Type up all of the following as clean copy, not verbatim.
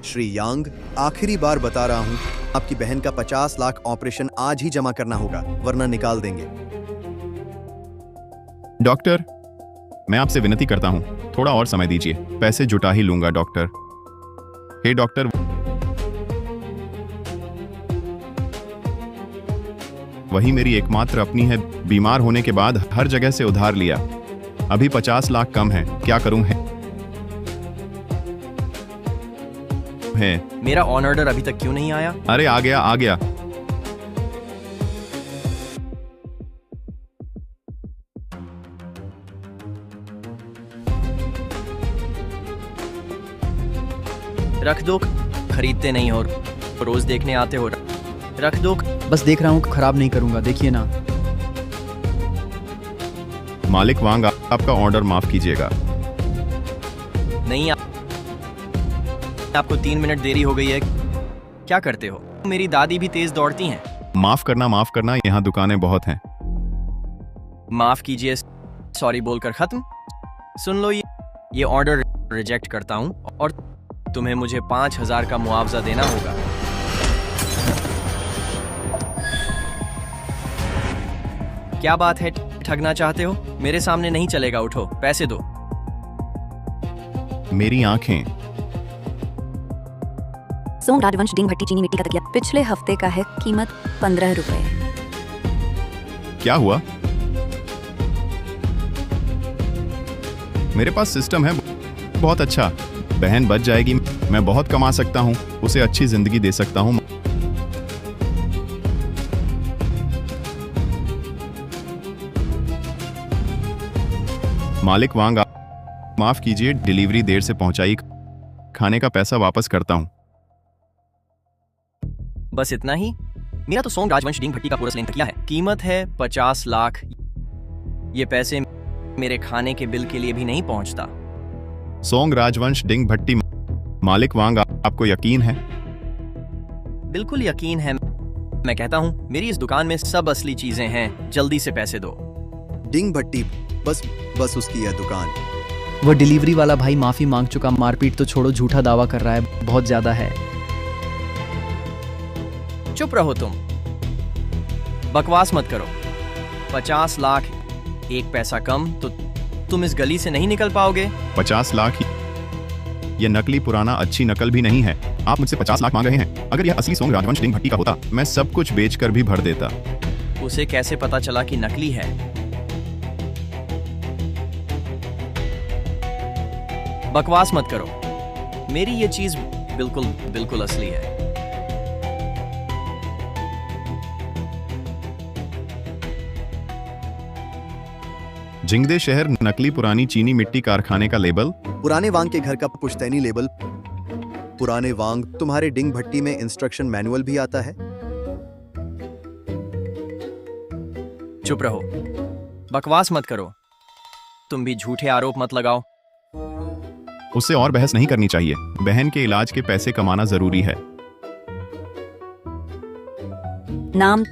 श्री यांग, आखिरी बार बता रहा हूँ, आपकी बहन का 50 लाख ऑपरेशन आज ही जमा करना होगा, वरना निकाल देंगे। डॉक्टर, मैं आपसे विनती करता हूँ, थोड़ा और समय दीजिए, पैसे जुटा ही लूंगा डॉक्टर। हे डॉक्टर, वही मेरी एकमात्र अपनी है, बीमार होने के बाद हर जगह से उधार लिया, अभी 50 लाख कम है, क्या करूं है? मेरा ऑन ऑर्डर अभी तक क्यों नहीं आया? अरे आ गया। रख दो, खरीदते नहीं हो, रोज देखने आते हो, रख दो। बस देख रहा हूँ, खराब नहीं करूंगा, देखिए ना। मालिक वांग, आपका ऑर्डर माफ कीजिएगा। नहीं, आपको 3 मिनट देरी हो गई है, क्या करते हो? मेरी दादी भी तेज दौड़ती हैं। माफ करना, यहाँ दुकानें बहुत हैं। माफ कीजिए, सॉरी बोलकर खत्म। सुन लो, ये ऑर्डर रिजेक्ट करता हूँ और तुम्हें मुझे 5000 का मुआवजा देना होगा। क्या बात है, ठगना चाहते हो? मेरे सामने नहीं चलेगा, उठो, पैसे दो। मेरी आंखें। सोंग राजवंश डिंग भट्टी चीनी मिट्टी का तकिया पिछले हफ्ते का है, कीमत 15 रुपए। क्या हुआ? मेरे पास सिस्टम है बहुत अच्छा, बहन बच जाएगी, मैं बहुत कमा सकता हूँ, उसे अच्छी जिंदगी दे सकता हूँ। मालिक वांग, माफ कीजिए, डिलीवरी देर से पहुंचाई, खाने का पैसा वापस करता हूँ। बस इतना ही? मेरा तो सोंग राजवंश डिंग भट्टी का पूरा तकिया है, कीमत है 50 लाख। ये पैसे मेरे खाने के बिल के लिए भी नहीं पहुंचता। सोंग राजवंश डिंग भट्टी। मालिक वांग, आपको यकीन है? बिल्कुल यकीन है, मैं कहता हूँ मेरी इस दुकान में सब असली चीजें हैं, जल्दी से पैसे दो। डिंग भट्टी, बस उसकी यह दुकान। वो डिलीवरी वाला भाई माफी मांग चुका, मारपीट तो छोड़ो, झूठा दावा कर रहा है, बहुत ज्यादा है। चुप रहो तुम, बकवास मत करो। 50 लाख, एक पैसा कम तो तुम इस गली से नहीं निकल पाओगे। 50 लाख? ये नकली पुराना अच्छी नकल भी नहीं है, आप मुझसे 50 लाख मांग रहे हैं। अगर यह असली सोंग राजवंश डिंग भट्टी का होता, मैं सब कुछ बेचकर भी भर देता। उसे कैसे पता चला कि नकली है? बकवास मत करो, मेरी ये चीज बिल्कुल असली है। जिंगदे शहर नकली पुरानी चीनी मिट्टी कारखाने का लेबल, पुराने वांग के घर का पुश्तैनी लेबल। पुराने वांग, तुम्हारे डिंग भट्टी में इंस्ट्रक्शन मैनुअल भी आता है। चुप रहो, बकवास मत करो, तुम भी झूठे आरोप मत लगाओ। उससे और बहस नहीं करनी चाहिए, बहन के इलाज के पैसे कमाना जरूरी है। नाम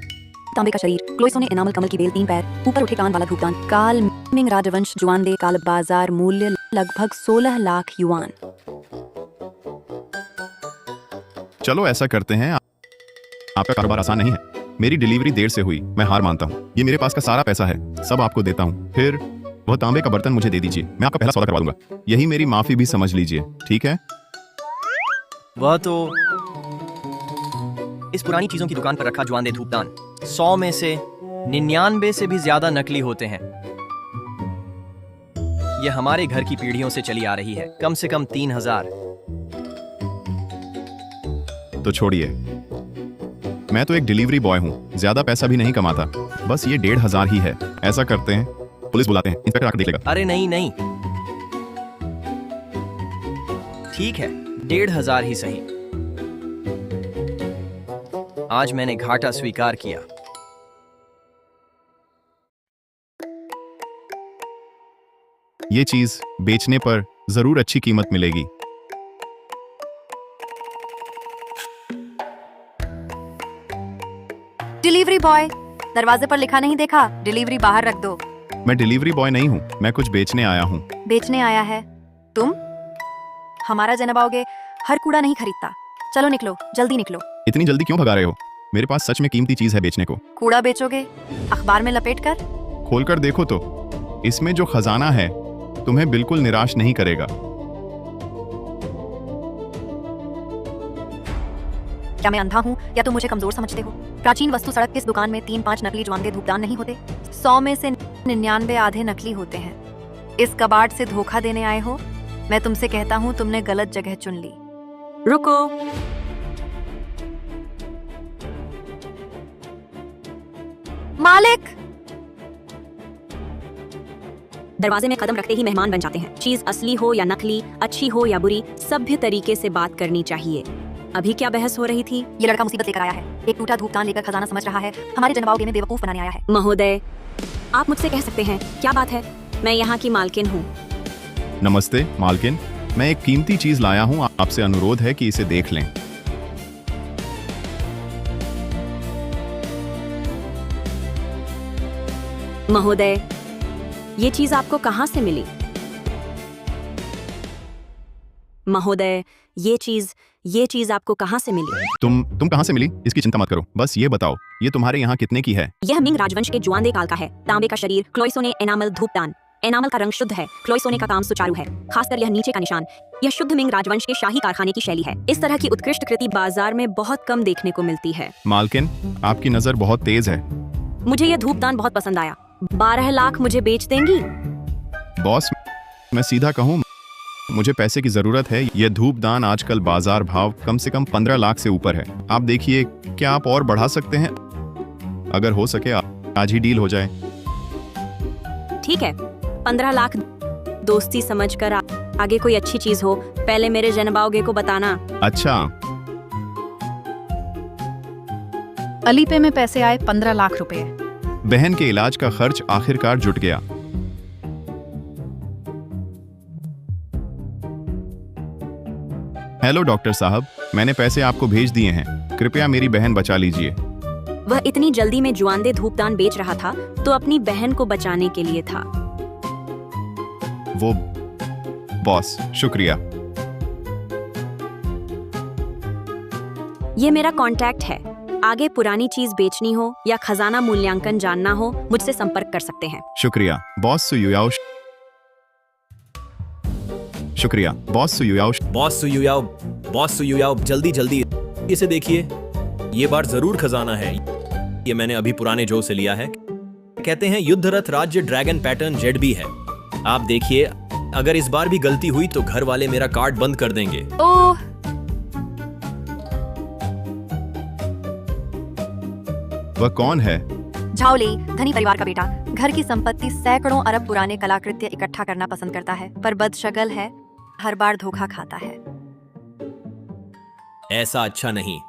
तांबे का शरीर, क्लोइसो ने इनामल कमल की बेल, 3 पैर, ऊपर उठे कान वाला भुगतान, काल मिंग राजवंश जुआनदे काल बाजार, मूल्य लगभग 16 लाख युआन। चलो ऐसा करते हैं, आपका कारोबार आसान नहीं है, मेरी डिलीवरी देर से हुई, मैं हार मानता हूँ, ये मेरे पास का सारा पैसा है, सब आपको देता हूँ, फिर वह तांबे का बर्तन मुझे दे दीजिए, मैं आपका पहला सौदा करवा दूंगा, यही मेरी माफी भी समझ लीजिए, ठीक है? वह तो इस पुरानी चीजों की दुकान पर रखा जुआनदे धूपदान 100 में से 99 से भी ज्यादा नकली होते हैं। यह हमारे घर की पीढ़ियों से चली आ रही है, कम से कम 3000। तो छोड़िए, मैं तो एक डिलीवरी बॉय हूँ, ज्यादा पैसा भी नहीं कमाता, बस ये 1500 ही है। ऐसा करते हैं, पुलिस बुलाते हैं, इंस्पेक्टर आकर देख लेगा। अरे नहीं, ठीक है, 1500 ही सही। आज मैंने घाटा स्वीकार किया। ये चीज बेचने पर जरूर अच्छी कीमत मिलेगी। डिलीवरी बॉय, दरवाजे पर लिखा नहीं देखा? डिलीवरी बाहर रख दो। मैं डिलीवरी बॉय नहीं हूँ, मैं कुछ बेचने आया हूँ। बेचने आया है? तुम हमारा जनाब आओगे? हर कूड़ा नहीं खरीदता। चलो निकलो, जल्दी निकलो। इतनी जल्दी क्यों भगा रहे हो? मेरे पास सच में कीमती चीज है बेचने को। कूड़ा बेचोगे? अखबार में लपेट कर? खोलकर देखो तो, इसमें जो खजाना है तुम्हें बिल्कुल निराश नहीं करेगा। क्या मैं अंधा हूँ या तुम मुझे कमजोर समझते हो? प्राचीन वस्तु सड़क किस दुकान में 3-5 नकली जुआंदे धूपदान नहीं होते? 100 में से 99 आधे नकली होते हैं। इस कबाड़ से धोखा देने आए हो? मैं तुमसे कहता हूँ तुमने गलत जगह चुन ली। रुको। मालिक! दरवाजे में कदम रखते ही मेहमान बन जाते हैं। चीज असली हो या नकली, अच्छी हो या बुरी, सभ्य तरीके से बात करनी चाहिए। अभी क्या बहस हो रही थी? ये लड़का मुसीबत लेकर आया है। एक टूटा धूपदान लेकर खजाना समझ रहा है। हमारे जनवाओगे में बेवकूफ बनाने आया है। महोदय, आप मुझसे कह सकते हैं, क्या बात है? मैं यहाँ की मालकिन हूँ। नमस्ते मालकिन, मैं एक कीमती चीज लाया हूँ, आपसे अनुरोध है कि इसे देख लें। महोदय, ये चीज आपको कहाँ से मिली? महोदय, ये चीज आपको कहाँ से मिली? तुम कहाँ से मिली? इसकी चिंता मत करो, बस ये बताओ, ये तुम्हारे यहाँ कितने की है? यह मिंग राजवंश के जुआंदे काल का है। तांबे का शरीर, क्लोइसोने एनामल धूपदान। एनामल का रंग शुद्ध है, क्लोइसोने का काम सुचारू है, खासकर यह नीचे का निशान। यह शुद्ध मिंग राजवंश के शाही कारखाने की शैली है। इस तरह की उत्कृष्ट कृति बाजार में बहुत कम देखने को मिलती है। मालकिन, आपकी नजर बहुत तेज है। मुझे यह धूपदान बहुत पसंद आया। 12 लाख मुझे बेच देंगी? बॉस, मैं सीधा कहूँ, मुझे पैसे की जरूरत है। यह धूपदान आजकल बाजार भाव कम से कम 15 लाख से ऊपर है। आप देखिए, क्या आप और बढ़ा सकते हैं? अगर हो सके आज ही डील हो जाए। ठीक है, 15 लाख दोस्ती समझकर आगे कोई अच्छी चीज हो, पहले मेरे जनबाओगे को बताना। अच्छा। अली पे में पैसे आए 15 लाख रुपए। बहन के इलाज का खर्च आखिरकार जुट गया। हेलो डॉक्टर साहब, मैंने पैसे आपको भेज दिए हैं, कृपया मेरी बहन बचा लीजिए। वह इतनी जल्दी में जुआंदे धूपदान बेच रहा था तो अपनी बहन को बचाने के लिए था। वो बॉस, शुक्रिया। ये मेरा कांटेक्ट है। आगे पुरानी चीज बेचनी हो या खजाना मूल्यांकन जानना हो, मुझसे संपर्क कर सकते हैं। शुक्रिया बॉस सुयुयाओ। शुक्रिया बॉस सुयुयाओ। बॉस सुयुयाओ, जल्दी जल्दी इसे देखिए, ये बार जरूर खजाना है। ये मैंने अभी पुराने जो से लिया है। कहते हैं युद्धरथ राज्य ड्रैगन पैटर्न जेड भी है। आप देखिए, अगर इस बार भी गलती हुई तो घर वाले मेरा कार्ड बंद कर देंगे। ओह, वह कौन है? झाओली, धनी परिवार का बेटा। घर की संपत्ति सैकड़ों अरब पुराने कलाकृत्य इकट्ठा करना पसंद करता है, पर बदशगल है, हर बार धोखा खाता है। ऐसा अच्छा नहीं।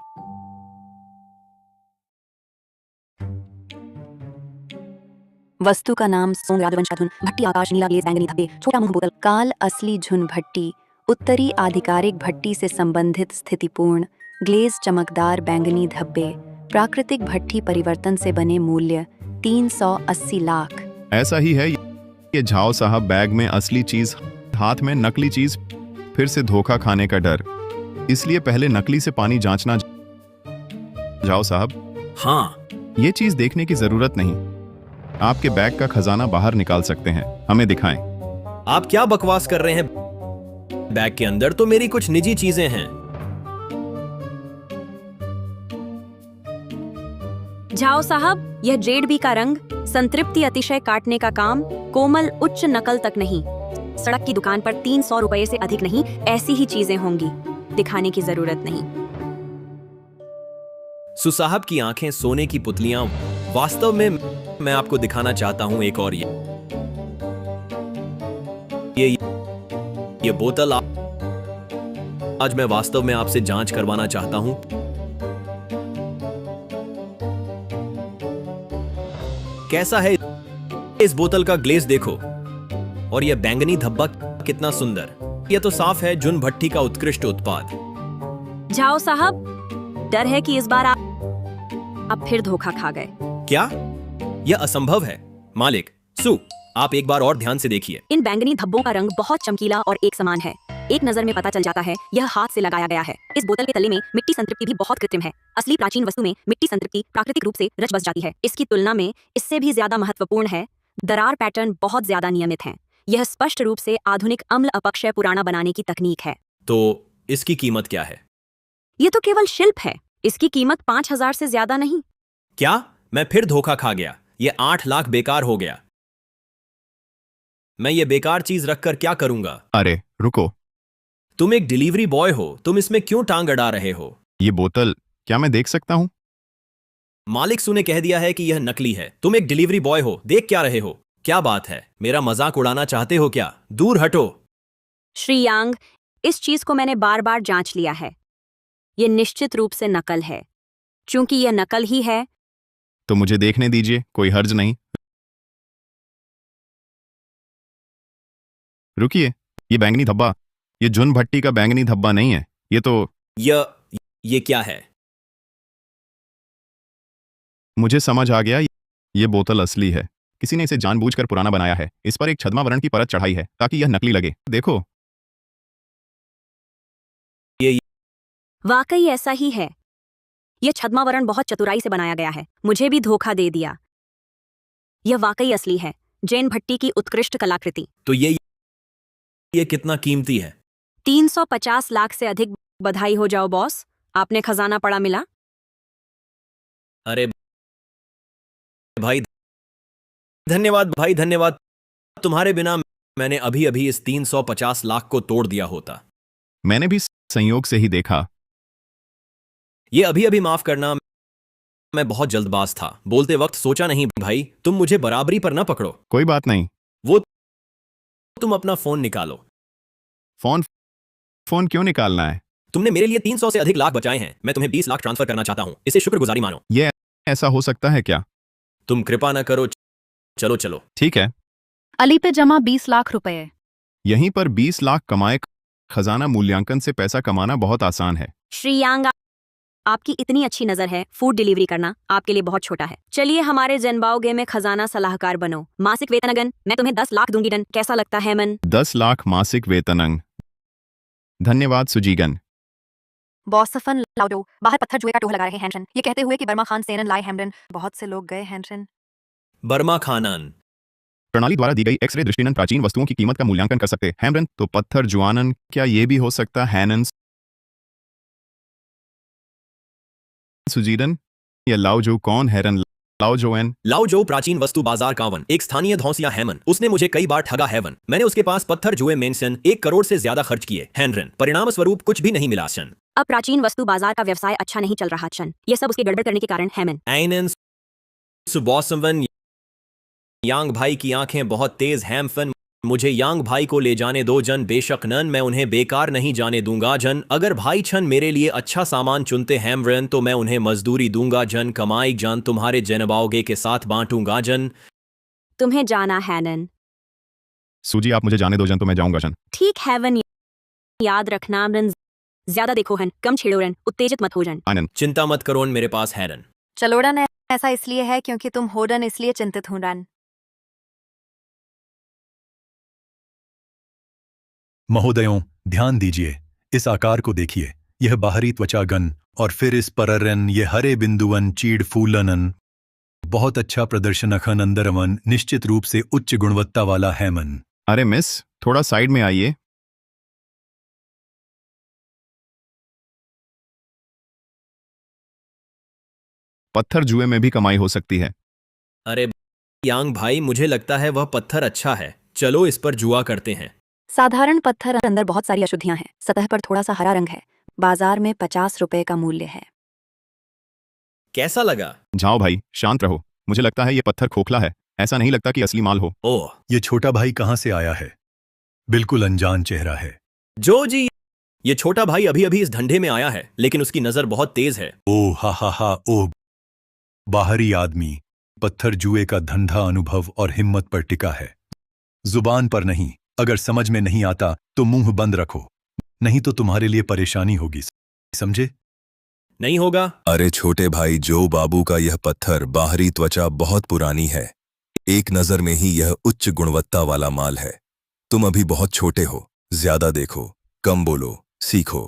वस्तु का नाम सोंग राजवंश का धुन भट्टी, आकाश नीला ग्लेज बैंगनी धब्बे, छोटा मुंह बोतल। काल असली झुन भट्टी, उत्तरी आधिकारिक भट्टी से संबंधित स्थितिपूर्ण ग्लेज चमकदार बैंगनी धब्बे, प्राकृतिक भट्टी परिवर्तन से बने मूल्य 380 लाख। ऐसा ही है ये झाओ साहब, बैग में असली चीज, हाथ में नकली चीज, फिर से धोखा खाने का डर, इसलिए पहले नकली से पानी जांचना। झाओ साहब, हाँ, ये चीज देखने की जरूरत नहीं, आपके बैग का खजाना बाहर निकाल सकते हैं, हमें दिखाएं। आप क्या बकवास कर रहे हैं? बैग के अंदर तो मेरी कुछ निजी चीजें हैं। झाओ साहब, यह जेड बी का रंग, संतृप्ति अतिशय काटने का काम, कोमल उच्च नकल तक नहीं। सड़क की दुकान पर 300 रुपए से अधिक नहीं, ऐसी ही चीजें होंगी, दिखाने की जरूरत नहीं। सुसाहब की आंखें सोने की पुतलियां। वास्तव में मैं आपको दिखाना चाहता हूं एक और ये बोतल। आज मैं वास्तव में आपसे जांच करवाना चाहता हूं। कैसा है इस बोतल का ग्लेज देखो, और यह बैंगनी धब्बा कितना सुंदर। यह तो साफ है जुन भट्टी का उत्कृष्ट उत्पाद। झाओ साहब, डर है कि इस बार आप फिर धोखा खा गए। क्या? यह असंभव है मालिक। सु, आप एक बार और ध्यान से देखिए। इन बैंगनी धब्बों का रंग बहुत चमकीला और एक समान है। एक नजर में पता चल जाता है यह हाथ से लगाया गया है। इस बोतल के तले में मिट्टी संतृप्ति भी बहुत कृत्रिम है। असली प्राचीन वस्तु में मिट्टी संतृप्ति प्राकृतिक रूप से रच बस जाती है। इसकी तुलना में इससे भी ज्यादा महत्वपूर्ण है, दरार पैटर्न बहुत ज्यादा नियमित है। यह स्पष्ट रूप से आधुनिक अम्ल अपक्षय पुराना बनाने की तकनीक है। तो इसकी कीमत क्या है? ये तो केवल शिल्प है। इसकी कीमत 5,000 से ज्यादा नहीं। क्या? मैं फिर धोखा खा गया। ये 8 लाख बेकार हो गया। मैं ये बेकार चीज रखकर क्या करूंगा? अरे रुको, तुम एक डिलीवरी बॉय हो, तुम इसमें क्यों टांग अड़ा रहे हो? ये बोतल क्या मैं देख सकता हूँ? मालिक सु ने कह दिया है कि यह नकली है। तुम एक डिलीवरी बॉय हो, देख क्या रहे हो? क्या बात है, मेरा मजाक उड़ाना चाहते हो क्या? दूर हटो। श्री यांग, इस चीज को मैंने बार बार जांच लिया है। यह निश्चित रूप से नकल है। चूंकि यह नकल ही है, तो मुझे देखने दीजिए, कोई हर्ज नहीं। रुकिए, ये बैंगनी धब्बा, ये जुन भट्टी का बैंगनी धब्बा नहीं है। ये तो ये क्या है? मुझे समझ आ गया, ये बोतल असली है। किसी ने इसे जानबूझकर पुराना बनाया है। इस पर एक छद्मावरण की परत चढ़ाई है ताकि यह नकली लगे। देखो, वाकई ऐसा ही है। यह छद्मावरण बहुत चतुराई से बनाया गया है। मुझे भी धोखा दे दिया। यह वाकई असली है, जैन भट्टी की उत्कृष्ट कलाकृति। तो ये कितना कीमती है? 350 लाख से अधिक। बधाई हो जाओ बॉस, आपने खजाना पड़ा मिला। अरे भाई धन्यवाद, भाई धन्यवाद। तुम्हारे बिना मैंने अभी अभी इस 350 लाख को तोड़ दिया होता। मैंने भी संयोग से ही देखा। ये अभी अभी माफ करना, मैं बहुत जल्दबाज था। बोलते वक्त सोचा नहीं। भाई तुम मुझे बराबरी पर ना पकड़ो। कोई बात नहीं। वो तुम अपना फोन निकालो। फोन क्यों निकालना है? तुमने मेरे लिए 300 से अधिक लाख बचाए हैं। मैं तुम्हें 20 लाख ट्रांसफर करना चाहता हूं। इसे शुक्रगुजारी मानो। ये ऐसा हो सकता है क्या? तुम कृपा न करो। चलो चलो। ठीक है। अली पे जमा 20 लाख रुपए। यहीं पर 20 लाख कमाए। खजाना मूल्यांकन से पैसा कमाना बहुत आसान है। श्री यांग, आपकी इतनी अच्छी नजर है। फूड डिलीवरी करना आपके लिए बहुत छोटा है। चलिए हमारे जनबाओगे में खजाना सलाहकार बनो। मासिक वेतनगन मैं तुम्हें 10 लाख दूंगी। डन, कैसा लगता है मन? 10 लाख मासिक वेतनंग। धन्यवाद सुजीगन। बॉस सफन लाउडो बाहर पत्थर जुए का टोह लगा रहे हैं। ये कहते हुए कि बर्मा खान सेनन लाए हैमरन। बहुत से लोग गए हैं। बर्मा खानन प्रणाली द्वारा दी गई एक्सरे दृष्टिनन प्राचीन वस्तुओं की कीमत का मूल्यांकन कर सकते हैमरन। तो पत्थर जुआनन, क्या ये भी हो सकता हैनन? सुजीदन या लाओजो कौन हैरन? लाओजोएन। लाओजो प्राचीन वस्तु बाजार कावन, एक स्थानीय धौसिया हैमन। उसने मुझे कई बार ठगा हैवन। मैंने उसके पास पत्थर जुए मेंशन 1 करोड़ से ज्यादा खर्च किए हैनरन। परिणाम स्वरूप कुछ भी नहीं मिला शन। अब प्राचीन वस्तु बाजार का व्यवसाय अच्छा नहीं चल रहा शन। यह सब उसके गड़बड़ करने के कारण है मन। ऐनन सुबॉसवन। यांग भाई की आंखें बहुत तेज हैमफन। मुझे यांग भाई को ले जाने दो जन। बेशक नन, मैं उन्हें बेकार नहीं जाने दूंगा जन। अगर भाई छन मेरे लिए अच्छा सामान चुनते हैमरन तो मैं उन्हें मजदूरी दूंगा जन। कमाई जन तुम्हारे जनबाओगे के साथ बांटूंगा जन। तुम्हें जाना है नन। सूजी आप मुझे जाने दो जन तो मैं जाऊंगा जन। ठीक है वन, याद रखना रन। ज्यादा देखो हन, कम छेड़ो रन, उत्तेजित मत हो जन। आनंद। चिंता मत करो, मेरे पास है रन। चलोड़न ऐसा इसलिए है क्योंकि तुम हो रन, इसलिए चिंतित हूं रन। महोदयों, ध्यान दीजिए, इस आकार को देखिए। यह बाहरी त्वचा गन और फिर इस पररन, ये हरे बिंदुवन चीड़ फूलनन। बहुत अच्छा प्रदर्शन अखन अंदरवन, निश्चित रूप से उच्च गुणवत्ता वाला हैमन। अरे मिस, थोड़ा साइड में आइए। पत्थर जुए में भी कमाई हो सकती है। अरे यांग भाई, मुझे लगता है वह पत्थर अच्छा है। चलो इस पर जुआ करते हैं। साधारण पत्थर अंदर बहुत सारी अशुद्धियां हैं। सतह पर थोड़ा सा हरा रंग है। बाजार में 50 रुपए का मूल्य है। कैसा लगा? जाओ भाई, शांत रहो। मुझे लगता है ये पत्थर खोखला है। ऐसा नहीं लगता कि असली माल हो। ओह, ये छोटा भाई कहाँ से आया है? बिल्कुल अनजान चेहरा है। जो जी, ये छोटा भाई अभी अभी इस धंधे में आया है, लेकिन उसकी नजर बहुत तेज है। ओह हा, ओह। बाहरी आदमी, पत्थर जुए का धंधा अनुभव और हिम्मत पर टिका है, जुबान पर नहीं। अगर समझ में नहीं आता तो मुंह बंद रखो, नहीं तो तुम्हारे लिए परेशानी होगी, समझे? नहीं होगा। अरे छोटे भाई जो बाबू का यह पत्थर बाहरी त्वचा बहुत पुरानी है। एक नजर में ही यह उच्च गुणवत्ता वाला माल है। तुम अभी बहुत छोटे हो, ज्यादा देखो, कम बोलो, सीखो।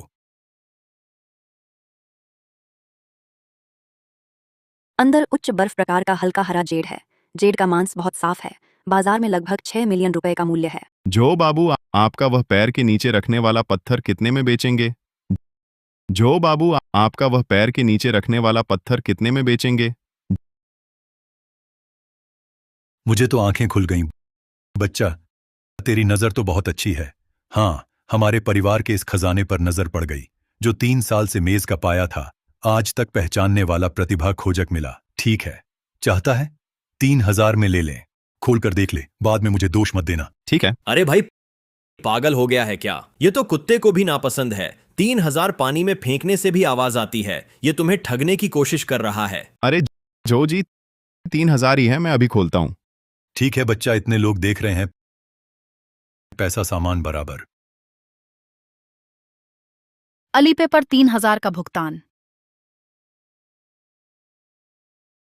अंदर उच्च बर्फ प्रकार का हल्का हरा जेड है। जेड का मांस बहुत साफ है। बाजार में लगभग 6 मिलियन रुपए का मूल्य है। जो बाबू आपका वह पैर के नीचे रखने वाला पत्थर कितने में बेचेंगे? जो बाबू आपका वह पैर के नीचे रखने वाला पत्थर कितने में बेचेंगे? मुझे तो आंखें खुल गईं। बच्चा, तेरी नजर तो बहुत अच्छी है। हाँ, हमारे परिवार के इस खजाने पर नजर पड़ गई, जो 3 साल से मेज का पाया था। आज तक पहचानने वाला प्रतिभा खोजक मिला। ठीक है, चाहता है 3,000 में ले लें। खोल कर देख ले, बाद में मुझे दोष मत देना। ठीक है। अरे भाई, पागल हो गया है क्या? ये तो कुत्ते को भी नापसंद है। 3,000 पानी में फेंकने से भी आवाज आती है। ये तुम्हें ठगने की कोशिश कर रहा है। अरे जो जी, 3,000 ही है, मैं अभी खोलता हूँ। ठीक है बच्चा, इतने लोग देख रहे हैं, पैसा सामान बराबर। अलीपे पर 3,000 का भुगतान।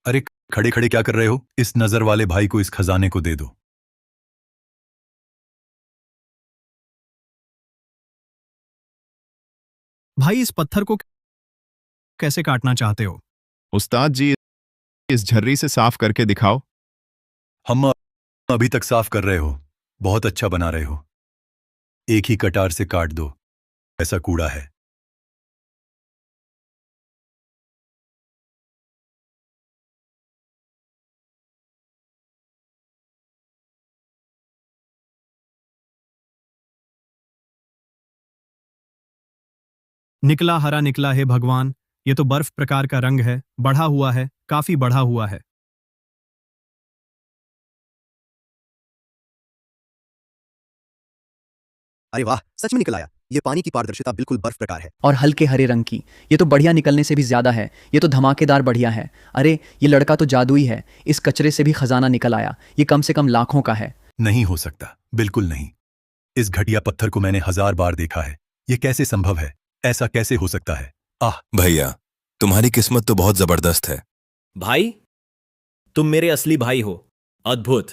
अरे खड़े खड़े क्या कर रहे हो? इस नजर वाले भाई को इस खजाने को दे दो। भाई, इस पत्थर को कैसे काटना चाहते हो? उस्ताद जी, इस झर्री से साफ करके दिखाओ। हम अभी तक साफ कर रहे हो, बहुत अच्छा बना रहे हो। एक ही कटार से काट दो, ऐसा कूड़ा है। निकला हरा निकला है भगवान। ये तो बर्फ प्रकार का रंग है, बढ़ा हुआ है, काफी बढ़ा हुआ है। अरे वाह, सच में निकल आया। ये पानी की पारदर्शिता बिल्कुल बर्फ प्रकार है। और हल्के हरे रंग की। ये तो बढ़िया निकलने से भी ज्यादा है। ये तो धमाकेदार बढ़िया है। अरे ये लड़का तो जादुई है। इस कचरे से भी खजाना निकल आया। ये कम से कम लाखों का है। नहीं हो सकता, बिल्कुल नहीं। इस घटिया पत्थर को मैंने 1000 बार देखा है। ये कैसे संभव है? ऐसा कैसे हो सकता है? आह भैया, तुम्हारी किस्मत तो बहुत जबरदस्त है। भाई, तुम मेरे असली भाई हो। अद्भुत।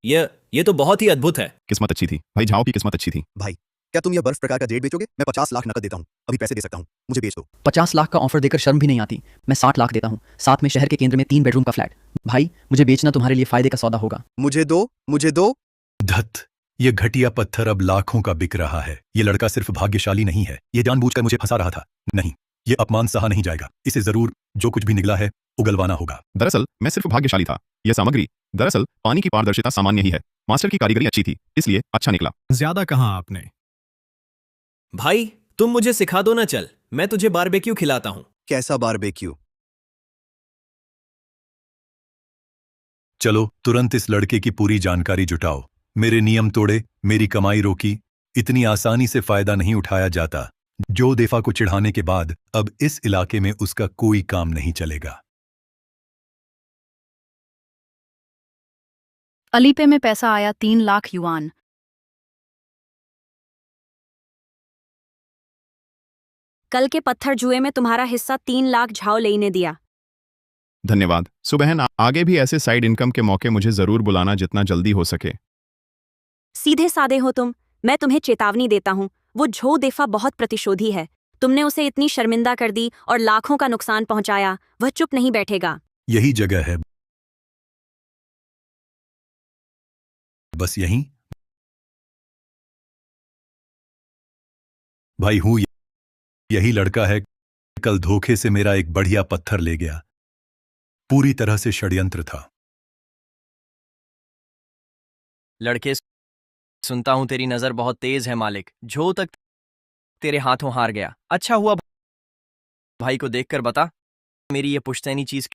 ये तो बहुत ही अद्भुत है। किस्मत अच्छी थी भाई, झाओ की किस्मत अच्छी थी। भाई, क्या तुम यह बर्फ प्रकार का जेड बेचोगे? मैं 50 लाख नकद देता हूँ। अभी पैसे दे सकता हूँ, मुझे बेच दो। 50 लाख का ऑफर देकर शर्म भी नहीं आती। मैं 60 लाख देता हूँ, साथ में शहर के केंद्र में 3 बेडरूम का फ्लैट। भाई, मुझे बेचना तुम्हारे लिए फायदे का सौदा होगा। मुझे दो, मुझे दो। धत, ये घटिया पत्थर अब लाखों का बिक रहा है। ये लड़का सिर्फ भाग्यशाली नहीं है, ये जानबूझकर मुझे फंसा रहा था। नहीं, ये अपमान सहा नहीं जाएगा। इसे जरूर जो कुछ भी निकला है उगलवाना होगा। दरअसल मैं सिर्फ भाग्यशाली था। यह सामग्री दरअसल पानी की पारदर्शिता सामान्य ही है। मास्टर की कारीगरी अच्छी थी, इसलिए अच्छा निकला। ज्यादा कहाँ आपने। भाई, तुम मुझे सिखा दो ना। चल, मैं तुझे बारबेक्यू खिलाता हूँ। कैसा बारबेक्यू? चलो तुरंत इस लड़के की पूरी जानकारी जुटाओ। मेरे नियम तोड़े, मेरी कमाई रोकी। इतनी आसानी से फायदा नहीं उठाया जाता। जो देफा को चिढ़ाने के बाद अब इस इलाके में उसका कोई काम नहीं चलेगा। अलीपे में पैसा आया 3 लाख युआन। कल के पत्थर जुए में तुम्हारा हिस्सा 3 लाख झाओ लेई ने दिया। धन्यवाद सुबहन। आगे भी ऐसे साइड इनकम के मौके मुझे जरूर बुलाना, जितना जल्दी हो सके। सीधे साधे हो तुम। मैं तुम्हें चेतावनी देता हूँ, वो झो देफा बहुत प्रतिशोधी है। तुमने उसे इतनी शर्मिंदा कर दी और लाखों का नुकसान पहुंचाया। वह चुप नहीं बैठेगा। यही जगह है, बस यहीं। भाई हूं, यही लड़का है। कल धोखे से मेरा एक बढ़िया पत्थर ले गया। पूरी तरह से षड्यंत्र था। लड़के, सुनता हूं तेरी नजर बहुत तेज है मालिक। झो तक तेरे हाथों हार गया। अच्छा हुआ भाई को देखकर बता, मेरी ये पुश्तैनी चीज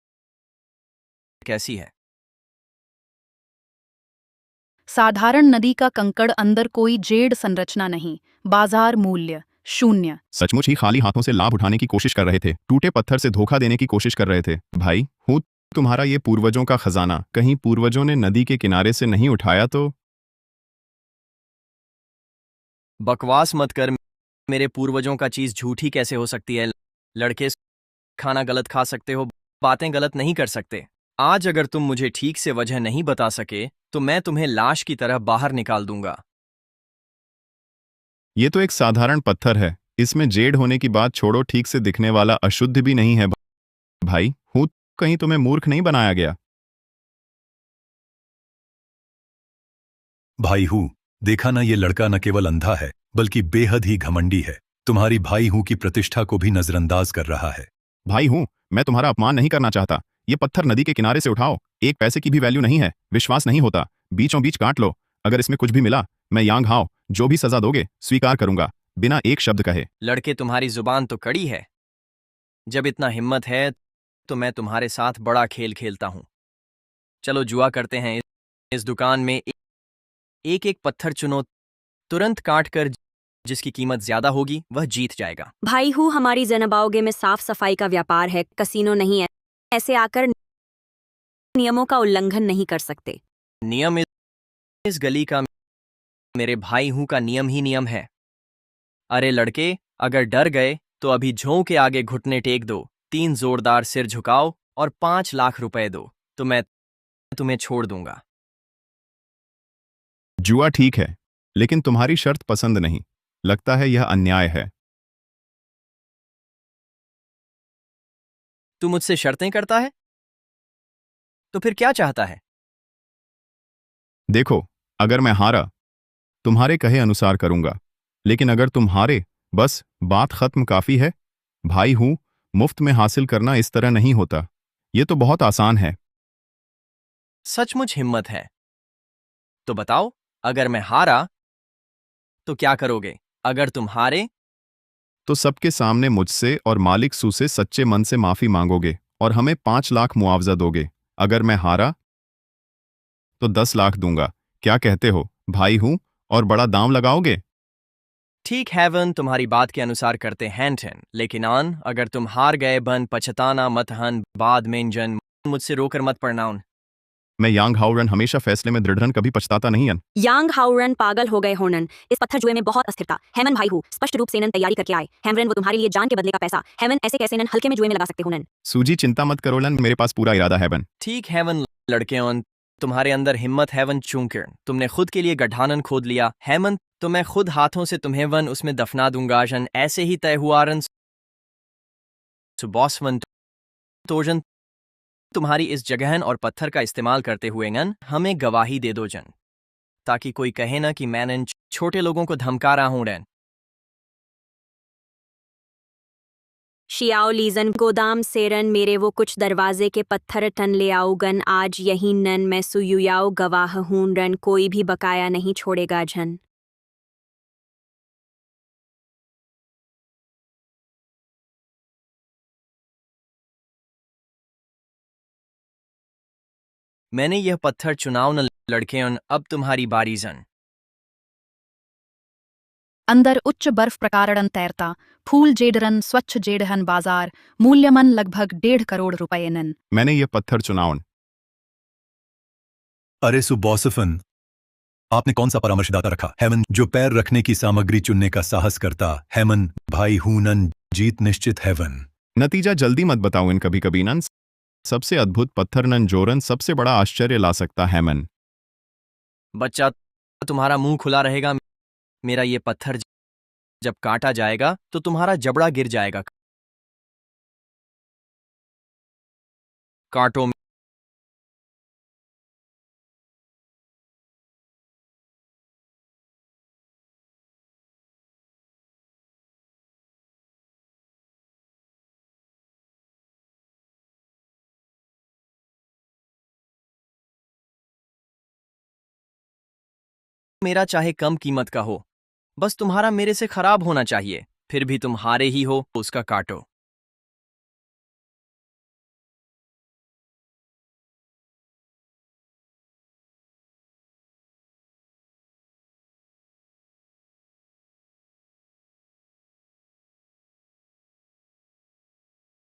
कैसी है? साधारण नदी का कंकड़, अंदर कोई जेड संरचना नहीं। बाजार मूल्य 0। सचमुच ही खाली हाथों से लाभ उठाने की कोशिश कर रहे थे। टूटे पत्थर से धोखा देने की कोशिश कर रहे थे। भाई हूँ तुम्हारा ये पूर्वजों का खजाना कहीं पूर्वजों ने नदी के किनारे से नहीं उठाया तो? बकवास मत कर। मेरे पूर्वजों का चीज झूठी कैसे हो सकती है? लड़के, खाना गलत खा सकते हो, बातें गलत नहीं कर सकते। आज अगर तुम मुझे ठीक से वजह नहीं बता सके तो मैं तुम्हें लाश की तरह बाहर निकाल दूंगा। ये तो एक साधारण पत्थर है, इसमें जेड होने की बात छोड़ो, ठीक से दिखने वाला अशुद्ध भी नहीं है। भाई हूँ, कहीं तुम्हें मूर्ख नहीं बनाया गया? भाई हूँ, देखा ना, ये लड़का न केवल अंधा है बल्कि बेहद ही घमंडी है। तुम्हारी भाई हूँ की प्रतिष्ठा को भी नजरअंदाज कर रहा है। भाई हूँ, मैं तुम्हारा अपमान नहीं करना चाहता। ये पत्थर नदी के किनारे से उठाओ, एक पैसे की भी वैल्यू नहीं है। विश्वास नहीं होता, बीचों बीच काट लो। अगर इसमें कुछ भी मिला, मैं यांग हाओ जो भी सजा दोगे स्वीकार करूंगा, बिना एक शब्द कहे। लड़के, तुम्हारी जुबान तो कड़ी है। जब इतना हिम्मत है तो मैं तुम्हारे साथ बड़ा खेल खेलता हूं। चलो जुआ करते हैं। इस दुकान में एक एक पत्थर चुनो, तुरंत काट कर जिसकी कीमत ज्यादा होगी वह जीत जाएगा। भाई हूँ, हमारी जनाबाओगे में साफ सफाई का व्यापार है, कसीनो नहीं है। ऐसे आकर नियमों का उल्लंघन नहीं कर सकते। नियम इस गली का, मेरे भाई हूँ का नियम ही नियम है। अरे लड़के, अगर डर गए तो अभी झों के आगे घुटने टेक दो, 3 जोरदार सिर झुकाओ और 5 लाख रुपए दो, तो मैं तुम्हें छोड़ दूंगा। जुआ ठीक है, लेकिन तुम्हारी शर्त पसंद नहीं। लगता है यह अन्याय है। तू मुझसे शर्तें करता है? तो फिर क्या चाहता है? देखो, अगर मैं हारा, तुम्हारे कहे अनुसार करूंगा, लेकिन अगर तुम हारे, बस बात खत्म, काफी है। भाई हूं, मुफ्त में हासिल करना इस तरह नहीं होता। ये तो बहुत आसान है। सचमुच हिम्मत है तो बताओ, अगर मैं हारा तो क्या करोगे? अगर तुम हारे तो सबके सामने मुझसे और मालिक सू से सच्चे मन से माफी मांगोगे और हमें 5 लाख मुआवजा दोगे। अगर मैं हारा तो 10 लाख दूंगा। क्या कहते हो भाई हूं? और बड़ा दाम लगाओगे? ठीक है वन, तुम्हारी बात के अनुसार करते हैं ठन, लेकिन आन, अगर तुम हार गए बन पछताना मत हन, बाद में जन मुझसे रोकर मत पड़नाउन। मैं यांग हाउरन हमेशा फैसले में दृढ़ कभी पछताता नहीं हन। यांग हाउरन पागल हो गए होनन, इस पत्थर जुए में बहुत अस्थिरता। हेमन भाई हूँ, स्पष्ट रूप से नन तैयारी करके आए। हेमरन, वो तुम्हारे लिए जान के बदले का पैसा। हेमन, ऐसे कैसे नन हल्के में जुए में लगा सकते होनन? सूजी, चिंता मत करो लन, मेरे पास पूरा इरादा है बन। ठीक है वन लड़के, ऑन तुम्हारे अंदर हिम्मत है वन, चूंकि तुमने खुद के लिए गड्ढानन खोद लिया। हेमंत, तो मैं खुद हाथों से तुम्हें वन उसमें दफना दूंगा जन, ऐसे ही तय हुआ रन। बॉस वन तोजन, तुम्हारी इस जगहन और पत्थर का इस्तेमाल करते हुए नन हमें गवाही दे दो जन, ताकि कोई कहे ना कि मैं इन छोटे लोगों को धमका रहा हूं रन। शियाओ लीजन, गोदाम सेरन मेरे वो कुछ दरवाजे के पत्थर टन ले आओ गन, आज यही नन मैं सुयुयाओ गवाह हूं रन, कोई भी बकाया नहीं छोड़ेगा झन। मैंने यह पत्थर चुनाव न लड़के, अब तुम्हारी बारी जन। अंदर उच्च बर्फ प्रकारन तैरता फूल जेडरन स्वच्छ जेडहन बाजार मूल्यमन लगभग 1.5 करोड़ रुपयेनन। मैंने ये पत्थर चुनावन। अरे सुबॉसफन, आपने कौन सा परामर्शदाता रखा? हेमन, जो पैर रखने की सामग्री चुनने का साहस करता। हेमन भाई हूनन, जीत निश्चित हेवन। नतीजा जल्दी मत बताओ इन, कभी कभी नन सबसे अद्भुत पत्थर नन जोरन सबसे बड़ा आश्चर्य ला सकता है। मन बच्चा, तुम्हारा मुंह खुला रहेगा। मेरा ये पत्थर जब काटा जाएगा तो तुम्हारा जबड़ा गिर जाएगा। काटो। मेरा चाहे कम कीमत का हो, बस तुम्हारा मेरे से खराब होना चाहिए। फिर भी तुम हारे ही हो, उसका काटो।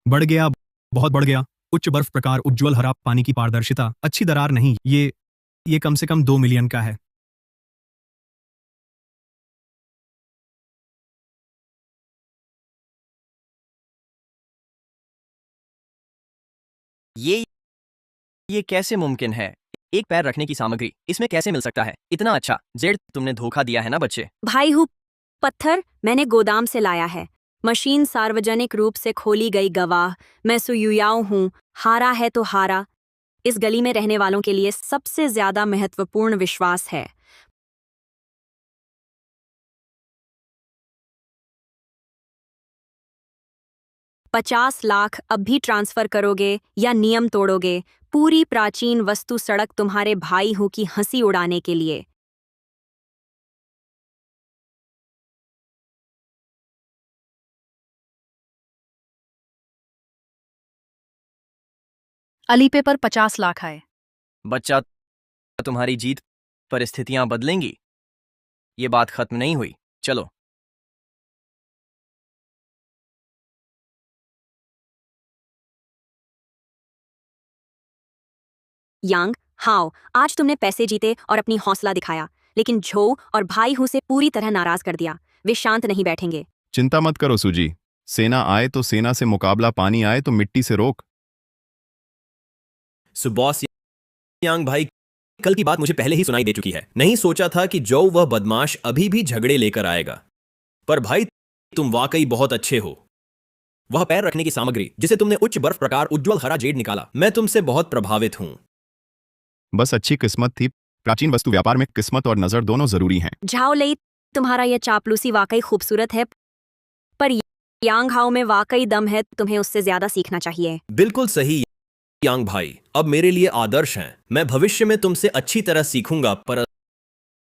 बढ़ गया, बहुत बढ़ गया। उच्च बर्फ प्रकार, उज्ज्वल हरा पानी की पारदर्शिता, अच्छी दरार नहीं। ये कम से कम 2 मिलियन का है। ये कैसे मुमकिन है? एक पैर रखने की सामग्री इसमें कैसे मिल सकता है? इतना अच्छा जेड, तुमने धोखा दिया है ना बच्चे। भाई हूँ, पत्थर मैंने गोदाम से लाया है। मशीन सार्वजनिक रूप से खोली गई गवाह। मैं सुयुयाओ हूँ। हारा है तो हारा। इस गली में रहने वालों के लिए सबसे ज्यादा महत्वपूर्ण विश्वास है। $50 अब भी ट्रांसफर करोगे या नियम तोड़ोगे? पूरी प्राचीन वस्तु सड़क तुम्हारे भाई हूं की हंसी उड़ाने के लिए। अलीपे पर 50 लाख आए। बच्चा, तुम्हारी जीत परिस्थितियां बदलेंगी। ये बात खत्म नहीं हुई। चलो। यांग हाओ, आज तुमने पैसे जीते और अपनी हौसला दिखाया, लेकिन झो और भाई हूं से पूरी तरह नाराज कर दिया। वे शांत नहीं बैठेंगे। चिंता मत करो सूजी। सेना आए तो सेना से मुकाबला, पानी आए तो मिट्टी से रोक। बॉस यांग भाई, कल की बात मुझे पहले ही सुनाई दे चुकी है। नहीं सोचा था कि जो वह बदमाश अभी भी झगड़े लेकर आएगा। पर भाई, तुम वाकई बहुत अच्छे हो। वह पैर रखने की सामग्री जिसे तुमने उच्च बर्फ प्रकार उज्ज्वल हरा जेड निकाला, मैं तुमसे बहुत प्रभावित हूं। बस अच्छी किस्मत थी। प्राचीन वस्तु व्यापार में किस्मत और नजर दोनों जरूरी हैं। झाओ लई, तुम्हारा यह चापलूसी वाकई खूबसूरत है, पर यांग हाओ में वाकई दम है। तुम्हें उससे ज्यादा सीखना चाहिए। बिल्कुल सही यांग भाई, अब मेरे लिए आदर्श हैं। मैं भविष्य में तुमसे अच्छी तरह सीखूंगा, पर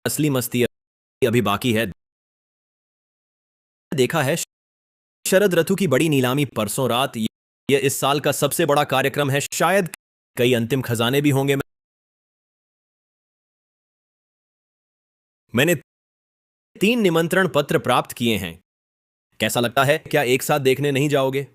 असली मस्ती अभी बाकी है। देखा है शरद ऋतु की बड़ी नीलामी परसों रात। यह इस साल का सबसे बड़ा कार्यक्रम है। शायद कई अंतिम खजाने भी होंगे। मैंने 3 निमंत्रण पत्र प्राप्त किए हैं। कैसा लगता है? क्या एक साथ देखने नहीं जाओगे?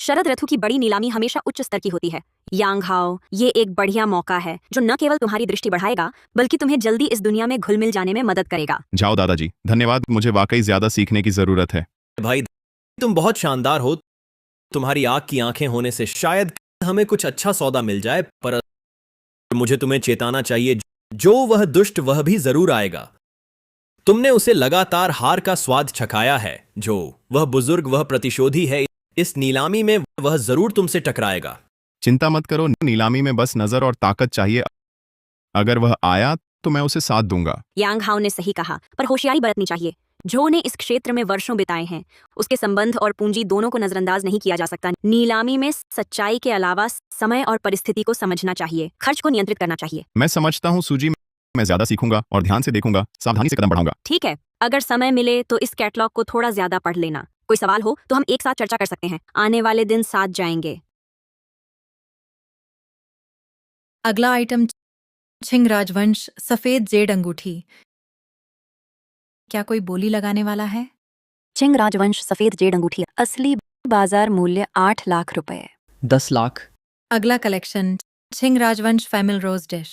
शरद ऋतु की बड़ी नीलामी हमेशा उच्च स्तर की होती है। यांग हाओ, ये एक बढ़िया मौका है जो न केवल तुम्हारी दृष्टि बढ़ाएगा, बल्कि तुम्हें जल्दी इस दुनिया में घुल मिल जाने में मदद करेगा। जाओ दादाजी, धन्यवाद। मुझे वाकई ज्यादा सीखने की जरूरत है। भाई, तुम बहुत शानदार हो। तुम्हारी आग की आंखें होने से शायद हमें कुछ अच्छा सौदा मिल जाए, पर मुझे तुम्हें चेताना चाहिए, जो वह दुष्ट वह भी जरूर आएगा। तुमने उसे लगातार हार का स्वाद चखाया है। जो वह बुजुर्ग, वह प्रतिशोधी है। इस नीलामी में वह जरूर तुमसे टकराएगा। चिंता मत करो, नीलामी में बस नजर और ताकत चाहिए। अगर वह आया तो मैं उसे साथ दूंगा। यांग हाओ ने सही कहा, पर होशियारी बरतनी चाहिए। जो ने इस क्षेत्र में वर्षों बिताए हैं, उसके संबंध और पूंजी दोनों को नजरअंदाज नहीं किया जा सकता। नीलामी में सच्चाई के अलावा समय और परिस्थिति को समझना चाहिए। खर्च को नियंत्रित करना चाहिए। मैं समझता हूँ सूजी, मैं ज्यादा सीखूंगा और ध्यान से देखूंगा, सावधानी से कदम बढ़ाऊंगा। ठीक है, अगर समय मिले तो इस कैटलॉग को थोड़ा ज्यादा पढ़ लेना। कोई सवाल हो तो हम एक साथ चर्चा कर सकते हैं। आने वाले दिन साथ जाएंगे। अगला आइटम, छिंग राजवंश सफेद जेड अंगूठी। क्या कोई बोली लगाने वाला है? चिंग राजवंश सफेद जेड अंगूठी, असली बाजार मूल्य 8 लाख रुपए। 10 लाख। अगला कलेक्शन, छिंग राजवंश फैमिल रोज डिश।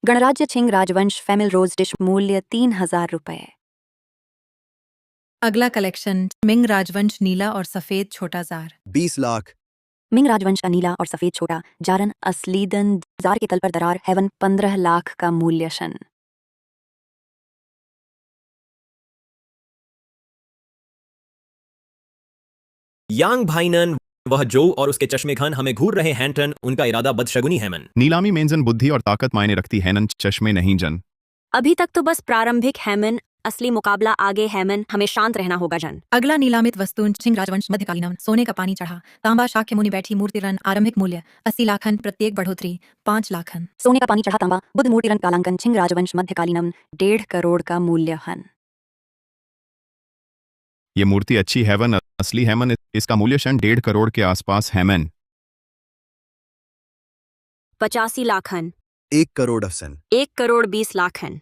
गणराज्य छिंग राजवंश फैमिल रोज डिश, मूल्य 3000 रुपए। अगला कलेक्शन, मिंग राजवंश नीला और सफेद छोटा जार। 20 लाख। मिंग राजवंश का नीला और सफेद छोटा जारन, असली दन जार के तल पर दरार, हेवन 15 लाख का मूल्य। शन यांग भाईनन, वह जो और उसके चश्मे खान हमें घूर रहे हैं। टन, उनका इरादा बदशगुनी है। मन नीलामी में जन बुद्धि और ताकत मायने रखती है, नन चश्मे नहीं जन। अभी तक तो बस प्रारंभिक हैमन, असली मुकाबला आगे। हैमन, हमें शांत रहना होगा। जन अगला नीलामित वस्तु, छिंग राजवंश मध्यकालीन सोने का पानी चढ़ा तांबा शाक्य मुनि बैठी मूर्ति रन, आरंभिक मूल्य 80 लाखन, प्रत्येक बढ़ोतरी 5 लाखन। सोने का पानी चढ़ा तांबा बुद्ध मूर्ति रन कालांकन, छिंग राजवंश मध्यकालीनम, 1.5 करोड़ का मूल्य। हन ये मूर्ति अच्छी हैवन, असली हैमन, इसका मूल्य शन 1.5 करोड़ के आसपास। हैमन 85 लाखन। 1 करोड़ अफसन। 1 करोड़ 20 लाखन।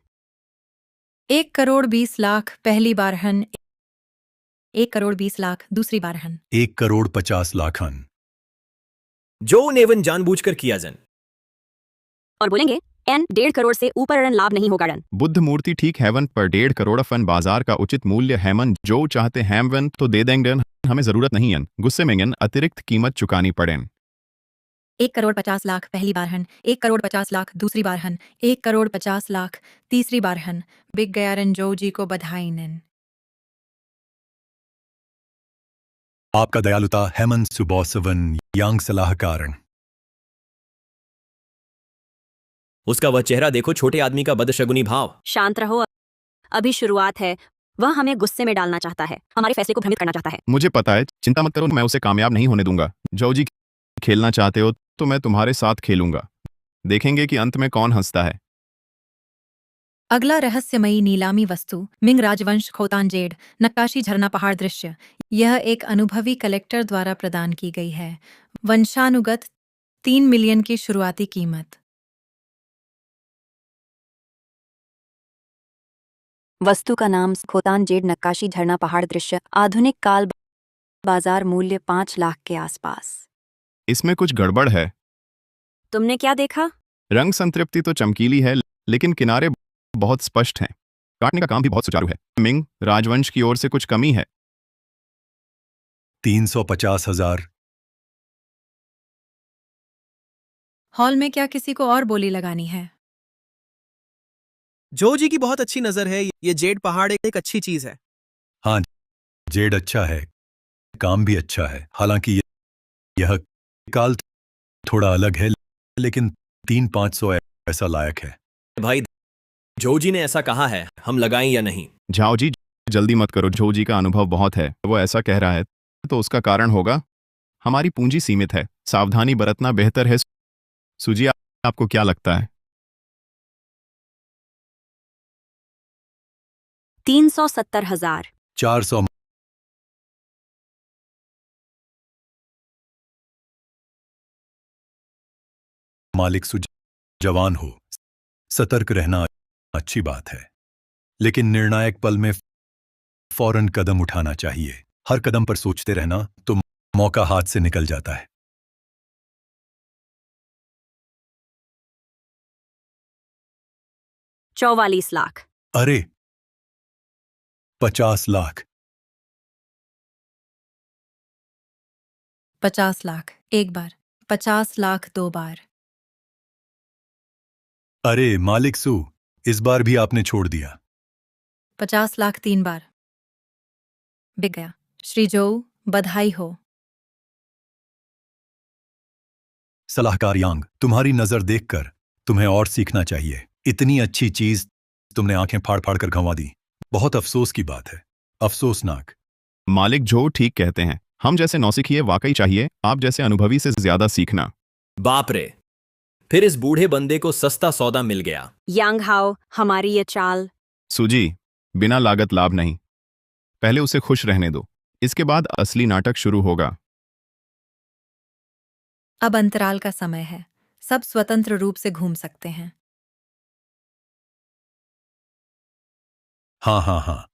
1 करोड़ 20 लाख पहली बार हन। 1 करोड़ 20 लाख दूसरी बार हन। 1 करोड़ 50 लाखन। जो नेवन जानबूझकर किया। जन और बोलेंगे एन 1.5 करोड़ से ऊपर रन लाभ नहीं होगा। रन बुद्ध मूर्ति ठीक हैवन, पर 1.5 करोड़ फन बाजार का उचित मूल्य। हैमन, जो चाहते हैमवन तो दे देंगे, हमें जरूरत नहीं है। गुस्से में अतिरिक्त कीमत चुकानी पड़े। 1,50,00,000 पहली बारहन, 1,50,00,000 दूसरी बारहन, 1,50,00,000 तीसरी बारहन। बिक गया रंजो जी को बधाई नन। आपका दयालुता हेमंत सुबोसवन यांग सलाहकार। उसका वह चेहरा देखो, छोटे आदमी का बदशगुनी भाव। शांत रहो, अभी शुरुआत है। वह हमें गुस्से में डालना चाहता है, हमारे फैसले को भ्रमित करना चाहता है। मुझे पता है, चिंता मत करो, मैं उसे कामयाब नहीं होने दूंगा। जो जी खेलना चाहते हो तो मैं तुम्हारे साथ खेलूंगा। देखेंगे कि अंत में कौन हंसता है। अगला रहस्यमयी नीलामी वस्तु मिंग राजवंश खोतान जेड नक्काशी झरना पहाड़ दृश्य। यह एक अनुभवी कलेक्टर द्वारा प्रदान की गई है। वंशानुगत 3 मिलियन की शुरुआती कीमत। वस्तु का नाम खोतान जेड नक्काशी झरना पहाड़ दृश्य। आधुनिक काल बाजार मूल्य 5 लाख के आसपास। इसमें कुछ गड़बड़ है। तुमने क्या देखा? रंग संतृप्ति तो चमकीली है, लेकिन किनारे बहुत स्पष्ट हैं। काटने का काम भी बहुत सुचारू है। मिंग राजवंश की ओर से कुछ कमी है। 350,000। हॉल में क्या किसी को और बोली लगानी है? जो जी की बहुत अच्छी नजर है। ये जेड पहाड़ एक अच्छी चीज है। हाँ, जेड अच्छा है, काम भी अच्छा है। हालांकि यह काल थोड़ा अलग है, लेकिन 3-500 ऐसा लायक है। भाई, जो जी ने ऐसा कहा है, हम लगाएं या नहीं? झाओ जी, जल्दी मत करो। जो जी का अनुभव बहुत है, वो ऐसा कह रहा है तो उसका कारण होगा। हमारी पूंजी सीमित है, सावधानी बरतना बेहतर है। सुजी, आपको क्या लगता है? 370,000। 400। मालिक जवान हो, सतर्क रहना अच्छी बात है, लेकिन निर्णायक पल में फौरन कदम उठाना चाहिए। हर कदम पर सोचते रहना तो मौका हाथ से निकल जाता है। 44 लाख। अरे, 50 लाख। 50 लाख एक बार, 50 लाख 2 बार। अरे मालिक सु, इस बार भी आपने छोड़ दिया। 50 लाख 3 बार। बिक गया। श्री जो, बधाई हो। सलाहकार यांग, तुम्हारी नजर देखकर तुम्हें और सीखना चाहिए। इतनी अच्छी चीज तुमने आंखें फाड़ फाड़ कर गंवा दी। बहुत अफसोस की बात है, अफसोसनाक। मालिक जो ठीक कहते हैं। हम जैसे नौसिखिए वाकई चाहिए, आप जैसे अनुभवी से ज्यादा सीखना। बाप रे, फिर इस बूढ़े बंदे को सस्ता सौदा मिल गया। यांग हाओ, हमारी ये चाल। सुजी, बिना लागत लाभ नहीं। पहले उसे खुश रहने दो, इसके बाद असली नाटक शुरू होगा। अब अंतराल का समय है, सब स्वतंत्र रूप से घूम सकते हैं। हाँ।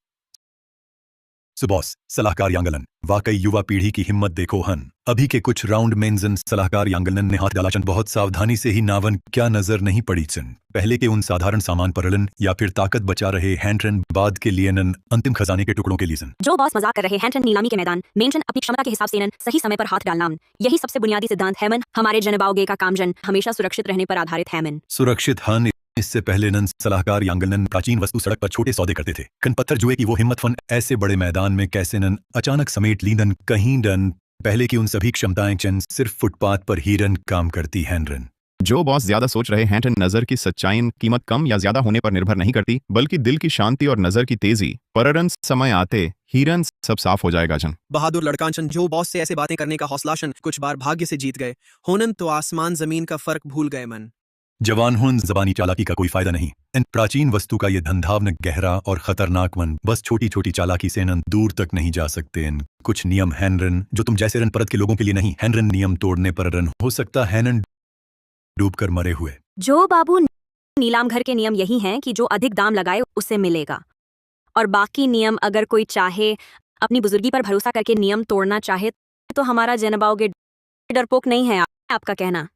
सुबॉस, सलाहकार यांगलन, वाकई युवा पीढ़ी की हिम्मत देखो हन। अभी के कुछ राउंड मेंजन सलाहकार यांगलन ने हाथ डाला चन, बहुत सावधानी से ही नावन क्या नजर नहीं पड़ी चन। पहले के उन साधारण सामान परलन या फिर ताकत बचा रहे हैंड्रन, बाद के लिए नन अंतिम खजाने के टुकड़ों के लिए सन। जो बॉस मजाक कर रहे हैं, नीलामी के मैदान मेंशन अपनी क्षमता के हिसाब से नन सही समय पर हाथ डालना, यही सबसे बुनियादी सिद्धांत है मन। हमारे जनबाओगे का कामजन हमेशा सुरक्षित रहने पर आधारित है मन। सुरक्षित हन। इससे पहले नन सलाहकार यांगलन प्राचीन वस्तु सड़क पर छोटे सौदे करते थे। कन पत्थर जुए की वो हिम्मत फन ऐसे बड़े मैदान में कैसे नन अचानक समेट लीदन। कहीं डन पहले की उन सभी क्षमताएं चन सिर्फ फुटपाथ पर ही रन काम करती हैं। रन जो बॉस ज्यादा सोच रहे हैं, नजर की सच्चाई कीमत कम या ज्यादा होने पर निर्भर नहीं करती, बल्कि दिल की शांति और नजर की तेजी। पररन समय आते हीरन सब साफ हो जाएगा जन। बहादुर लड़कांचन, जो बॉस से ऐसे बातें करने का हौसलाशन कुछ बार भाग्य से जीत गए होनन तो आसमान जमीन का फर्क भूल गए मन। जवान हुन जबानी चालाकी का कोई फायदा नहीं। इन प्राचीन वस्तु का ये धंधावन गहरा और खतरनाक मन, बस छोटी छोटी चालाकी से नन दूर तक नहीं जा सकते। इन कुछ नियम हैनरन जो तुम जैसे रन परत के लोगों के लिए नहीं। हैनरन नियम तोड़ने पर रन हो सकता है नन डूब कर मरे हुए। जो बाबू, नीलाम घर के नियम यही हैं कि जो अधिक दाम लगाए उसे मिलेगा, और बाकी नियम अगर कोई चाहे अपनी बुजुर्गी पर भरोसा करके नियम तोड़ना चाहे तो हमारा जनबाओगे डरपोक नहीं है। आपका कहना?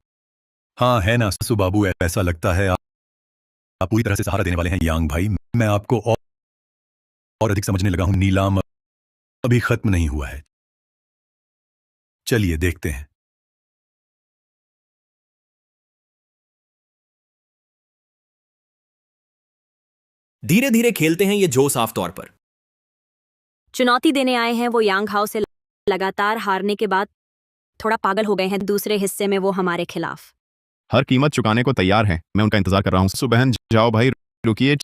हाँ है ना सुबाबू, ऐसा लगता है आप पूरी तरह से सहारा देने वाले हैं यांग भाई। मैं आपको और अधिक समझने लगा हूं। नीलाम अभी खत्म नहीं हुआ है, चलिए देखते हैं। धीरे धीरे खेलते हैं ये जो साफ तौर पर। चुनौती देने आए हैं वो यांग हाउ से। लगातार हारने के बाद थोड़ा पागल हो गए हैं। दूसरे हिस्से में वो हमारे खिलाफ। हर कीमत चुकाने को तैयार हैं। मैं उनका इंतजार कर रहा हूँ। सुबहन जाओ भाई, रुकिए।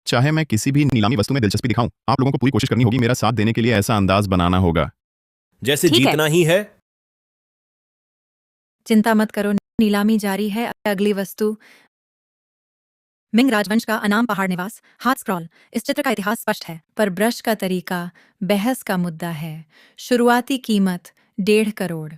चाहे मैं किसी भी नीलामी वस्तु में दिलचस्पी दिखाऊं, आप लोगों को पूरी कोशिश करनी होगी मेरा साथ देने के लिए। ऐसा अंदाज बनाना होगा जैसे ठीक है। जीतना ही है। चिंता मत करो, नीलामी जारी है। अगली वस्तु मिंग राजवंश का अनाम पहाड़ निवास हाथ स्क्रॉल। इस चित्र का इतिहास स्पष्ट है, पर ब्रश का तरीका बहस का मुद्दा है। शुरुआती कीमत 1.5 करोड़।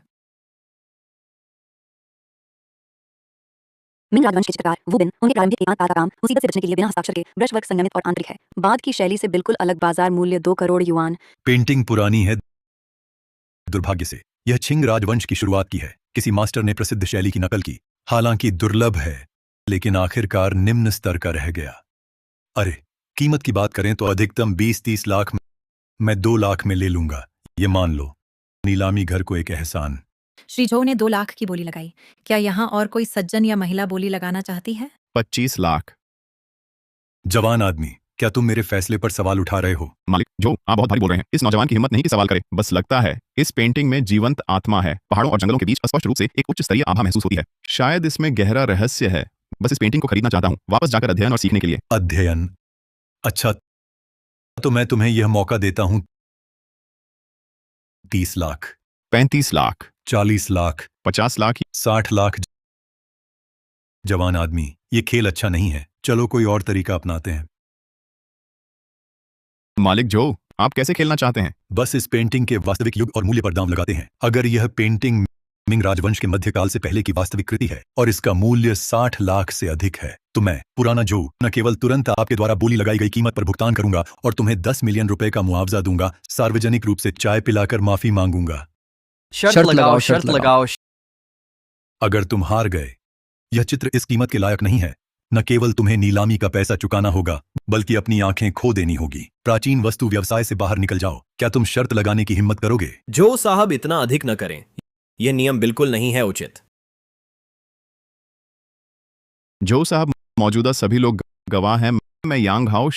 मिंग राजवंश के चित्रकार वू बिन, उनके प्रारंभिक एकांत का काम मुसीबत से बचने के लिए बिना हस्ताक्षर के ब्रश वर्क संयमित और आंतरिक है। बाद की शैली से बिल्कुल अलग। बाजार मूल्य 2 करोड़ युआन। पेंटिंग पुरानी है दुर्भाग्य से। यह छिंग राजवंश की शुरुआत की है। किसी मास्टर ने प्रसिद्ध शैली की नकल की। हालांकि दुर्लभ है, लेकिन आखिरकार निम्न स्तर का रह गया। अरे, कीमत की बात करें तो अधिकतम 20-30 लाख। मैं 2 लाख में ले लूंगा, ये मान लो। नीलामी घर को एक एहसान। श्री झो ने 2 लाख की बोली लगाई। क्या यहाँ और कोई सज्जन या महिला बोली लगाना चाहती है? 25 लाख। जवान आदमी, क्या तुम मेरे फैसले पर सवाल उठा रहे हो? मालिक जो, आप बहुत भारी बोल रहे हैं। इस नौजवान की हिम्मत नहीं कि सवाल करे। बस लगता है इस पेंटिंग में जीवंत आत्मा है। पहाड़ों और जंगलों के बीच स्पष्ट रूप से एक उच्च स्तरीय आभा महसूस होती है। शायद इसमें गहरा रहस्य है। बस इस पेंटिंग को खरीदना चाहता हूँ, वापस जाकर अध्ययन और सीखने के लिए। अध्ययन? अच्छा, तो मैं तुम्हें यह मौका देता हूं। 30 लाख, 35 लाख, 40 लाख, 50 लाख। 60 लाख। जवान आदमी, ये खेल अच्छा नहीं है। चलो कोई और तरीका अपनाते हैं। मालिक जो, आप कैसे खेलना चाहते हैं? बस इस पेंटिंग के वास्तविक युग और मूल्य पर दांव लगाते हैं। अगर यह पेंटिंग मिंग राजवंश के मध्यकाल से पहले की वास्तविक कृति है और इसका मूल्य 60 लाख से अधिक है, तो मैं पुराना जो न केवल तुरंत आपके द्वारा बोली लगाई गई कीमत पर भुगतान करूंगा और तुम्हें 10 मिलियन रुपए का मुआवजा दूंगा। सार्वजनिक रूप से चाय पिलाकर माफी मांगूंगा। शर्त लगाओ, शर्त लगाओ। अगर तुम हार गए, यह चित्र इस कीमत के लायक नहीं है। न केवल तुम्हें नीलामी का पैसा चुकाना होगा, बल्कि अपनी आंखें खो देनी होगी। प्राचीन वस्तु व्यवसाय से बाहर निकल जाओ। क्या तुम शर्त लगाने की हिम्मत करोगे? जो साहब, इतना अधिक न करें। यह नियम बिल्कुल नहीं है उचित। जो साहब, मौजूदा सभी लोग गवाह हैं। मैं यांग हाउ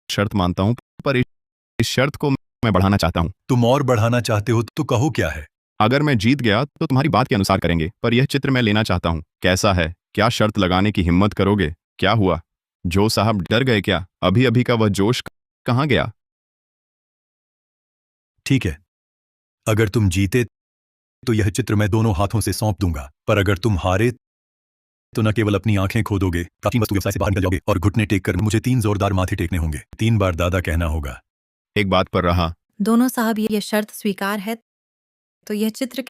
शर्त मानता हूं, पर इस शर्त को मैं बढ़ाना चाहता हूं। तुम और बढ़ाना चाहते हो तो कहो क्या है? अगर मैं जीत गया तो तुम्हारी बात के अनुसार करेंगे, पर यह चित्र मैं लेना चाहता हूं। कैसा है? क्या शर्त लगाने की हिम्मत करोगे? क्या हुआ जो साहब, डर गए क्या? अभी अभी का वह जोश कहां गया? ठीक है, अगर तुम जीते तो यह चित्र मैं दोनों हाथों से सौंप दूंगा। पर अगर तुम हारे तो न केवल अपनी आंखें खो दोगे, प्राचीन वस्तु व्यवसाय से बाहर निकल जाओगे और घुटने टेक कर मुझे 3 जोरदार माथे टेकने होंगे। 3 बार दादा कहना होगा। एक बात पर रहा। दोनों साहब, ये शर्त स्वीकार है, तो यह चित्र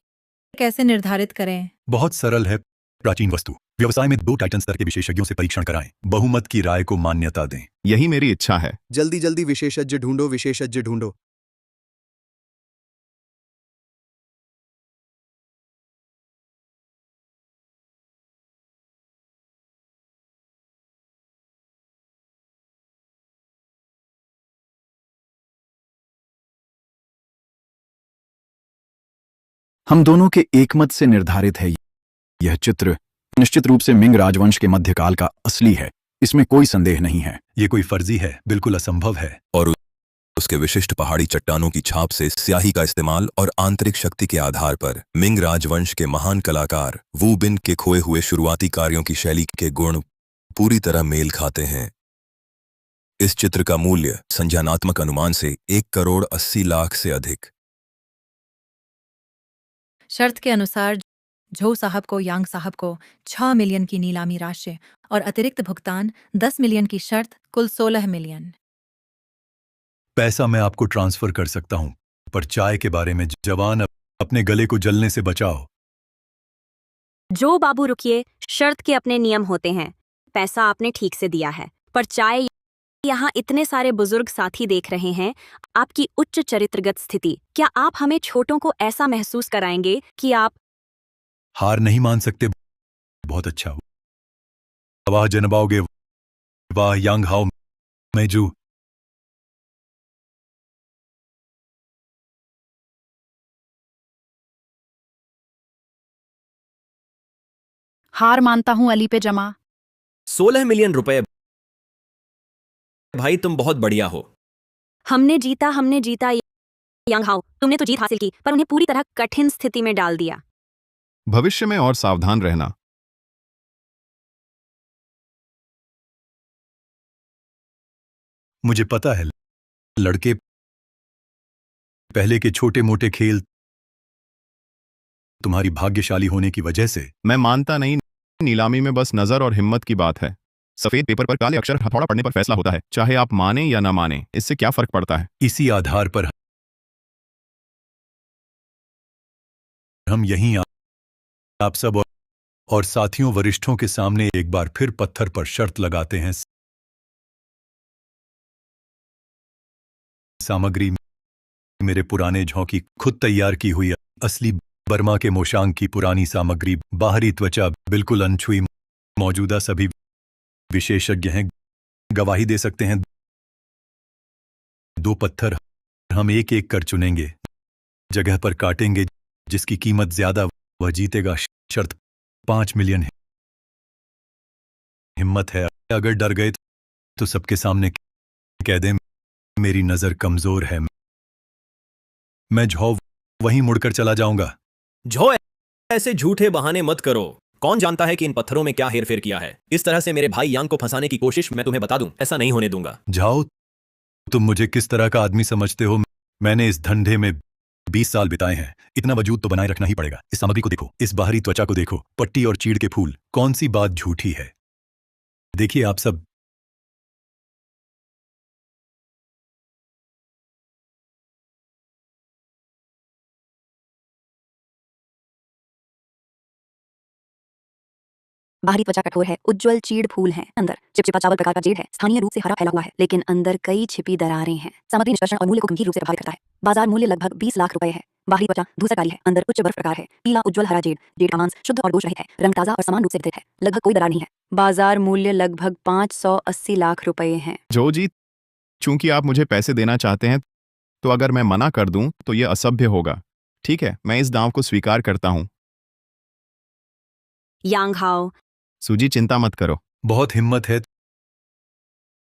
कैसे निर्धारित करें? बहुत सरल है। प्राचीन वस्तु व्यवसाय में 2 टाइटन स्तर के विशेषज्ञों से परीक्षण कराएं। बहुमत की राय को मान्यता दें। यही मेरी इच्छा है। जल्दी जल्दी विशेषज्ञ ढूंढो, विशेषज्ञ ढूंढो। हम दोनों के एकमत से निर्धारित है, यह चित्र निश्चित रूप से मिंग राजवंश के मध्यकाल का असली है। इसमें कोई संदेह नहीं है। ये कोई फर्जी है, बिल्कुल असंभव है। और उसके विशिष्ट पहाड़ी चट्टानों की छाप से स्याही का इस्तेमाल और आंतरिक शक्ति के आधार पर मिंग राजवंश के महान कलाकार वू बिन के खोए हुए शुरुआती कार्यों की शैली के गुण पूरी तरह मेल खाते हैं। इस चित्र का मूल्य संज्ञानात्मक अनुमान से 1 करोड़ 80 लाख से अधिक। शर्त के अनुसार झो साहब को यांग साहब को 6 मिलियन की नीलामी राशि और अतिरिक्त भुगतान 10 मिलियन की शर्त, कुल 16 मिलियन। पैसा मैं आपको ट्रांसफर कर सकता हूं, पर चाय के बारे में जवान, अपने गले को जलने से बचाओ। जो बाबू रुकिए, शर्त के अपने नियम होते हैं। पैसा आपने ठीक से दिया है, पर चाय। यहाँ इतने सारे बुजुर्ग साथी देख रहे हैं आपकी उच्च चरित्रगत स्थिति। क्या आप हमें छोटों को ऐसा महसूस कराएंगे कि आप हार नहीं मान सकते? बहुत अच्छा, वाह जनबाओगे, वाह यांग हाउ मैजू। हार मानता हूं अली पे जमा। 16 मिलियन रुपए भाई तुम बहुत बढ़िया हो। हमने जीता यांग हाओ, तुमने तो जीत हासिल की पर उन्हें पूरी तरह कठिन स्थिति में डाल दिया। भविष्य में और सावधान रहना। मुझे पता है लड़के, पहले के छोटे मोटे खेल तुम्हारी भाग्यशाली होने की वजह से। मैं मानता नहीं, नीलामी में बस नजर और हिम्मत की बात है। सफेद पेपर पर काले अक्षर हथौड़ा पड़ने पर फैसला होता है, चाहे आप माने या ना माने, इससे क्या फर्क पड़ता है। इसी आधार पर हम यहीं आप सब और साथियों वरिष्ठों के सामने एक बार फिर पत्थर पर शर्त लगाते हैं। सामग्री मेरे पुराने झोंकी खुद तैयार की हुई असली बर्मा के मोशांग की पुरानी सामग्री, बाहरी त्वचा बिल्कुल अनछुई, मौजूदा सभी विशेषज्ञ हैं गवाही दे सकते हैं। 2 पत्थर हम एक एक कर चुनेंगे, जगह पर काटेंगे, जिसकी कीमत ज्यादा वह जीतेगा। शर्त 5 मिलियन है। हिम्मत है, अगर डर गए तो सबके सामने कह दें मेरी नजर कमजोर है, मैं झौ वहीं मुड़कर चला जाऊंगा। झो, ऐसे झूठे बहाने मत करो। कौन जानता है कि इन पत्थरों में क्या हेरफेर किया है। इस तरह से मेरे भाई यांग को फंसाने की कोशिश मैं तुम्हें बता दूं, ऐसा नहीं होने दूंगा। जाओ, तुम मुझे किस तरह का आदमी समझते हो? मैंने इस धंधे में 20 साल बिताए हैं, इतना वजूद तो बनाए रखना ही पड़ेगा। इस सामग्री को देखो, इस बाहरी त्वचा को देखो, पट्टी और चीड़ के फूल, कौन सी बात झूठी है? देखिए आप सब, बाहरी त्वचा कठोर है, उज्ज्वल चीड़ फूल हैं, अंदर चिपचिपा चावल प्रकार का जेड है, स्थानीय रूप से हरा फैला हुआ है, लेकिन अंदर कई छिपी दरारें हैं। सामग्री निष्कर्षण और मूल्य को गंभीर रूप से प्रभावित करता है। बाजार मूल्य लगभग 20 लाख रुपए है। बाहरी त्वचा धूसरकारी है, अंदर उच्च बर्फ प्रकार है, पीला उज्ज्वल हरा जेड, जेड का मांस शुद्ध और दोष रहित है, रंग ताजा और समान रूप से वितरित है, लगभग कोई दरार नहीं है। बाजार मूल्य लगभग 580 लाख रुपए है। जो जी, चूंकि आप मुझे पैसे देना चाहते हैं, तो अगर मैं मना कर दूं तो यह असभ्य होगा। ठीक है, मैं इस दांव को स्वीकार करता हूं। यांग हाओ, सूजी, चिंता मत करो। बहुत हिम्मत है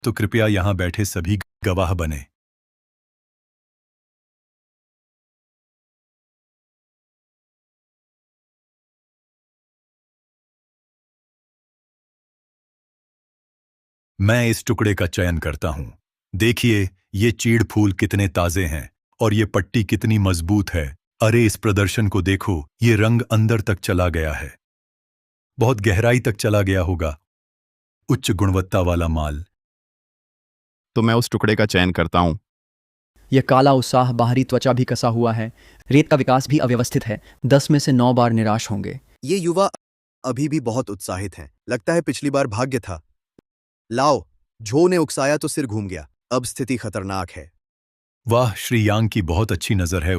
तो कृपया यहां बैठे सभी गवाह बने। मैं इस टुकड़े का चयन करता हूं। देखिए ये चीड़ फूल कितने ताजे हैं और ये पट्टी कितनी मजबूत है। अरे इस प्रदर्शन को देखो, ये रंग अंदर तक चला गया है, बहुत गहराई तक चला गया होगा। उच्च गुणवत्ता वाला माल। तो मैं उस टुकड़े का चयन करता हूं। यह काला उत्साह, बाहरी त्वचा भी कसा हुआ है, रेत का विकास भी अव्यवस्थित है। 10 में से 9 बार निराश होंगे। ये युवा अभी भी बहुत उत्साहित हैं। लगता है पिछली बार भाग्य था। लाओ, झो ने उकसाया तो सिर घूम गया। अब स्थिति खतरनाक है। वाह, श्री यांग की बहुत अच्छी नजर है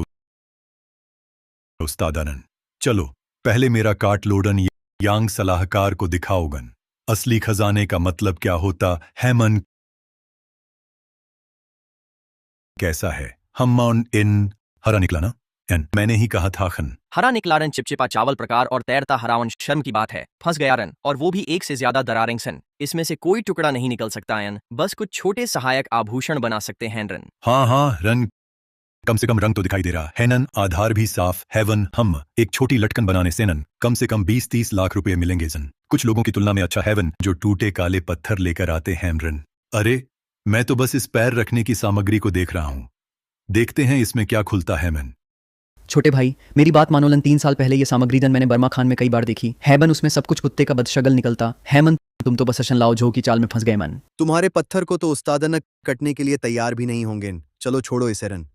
उस्ताद आनंद। चलो पहले मेरा कार्ट लोडन यांग सलाहकार को दिखाओगन। असली खजाने का मतलब क्या होता है? मन कैसा है? हम इन हरा निकला ना? मैंने ही कहा था खन। हरा निकला रन, चिपचिपा चावल प्रकार और तैरता हरावन। शर्म की बात है, फंस गया रन, और वो भी एक से ज्यादा दरारें सन। इसमें से कोई टुकड़ा नहीं निकल सकता यन, बस कुछ छोटे सहायक आभूषण बना सकते हैं रन। हाँ, रन कम से कम रंग तो दिखाई दे रहा है नन, आधार भी साफ है वन। हम एक छोटी लटकन बनाने से नन कम से कम 20-30 लाख रुपए मिलेंगे जन। कुछ लोगों की तुलना में अच्छा है वन जो टूटे काले पत्थर लेकर आते हैं रन। अरे मैं तो बस इस पैर रखने की सामग्री को देख रहा हूं, देखते हैं इसमें क्या खुलता है। मन छोटे भाई, मेरी बात मानो लन। 3 साल पहले ये सामग्री जन मैंने बर्मा खान में कई बार देखी है बन। उसमें सब कुछ कुत्ते का बदशगल निकलता है मन। तुम तो बस लाओ झो की चाल में फंस गए मन। तुम्हारे पत्थर को तो उस्तादन कटने के लिए तैयार भी नहीं होंगे। चलो छोड़ो इसे रन।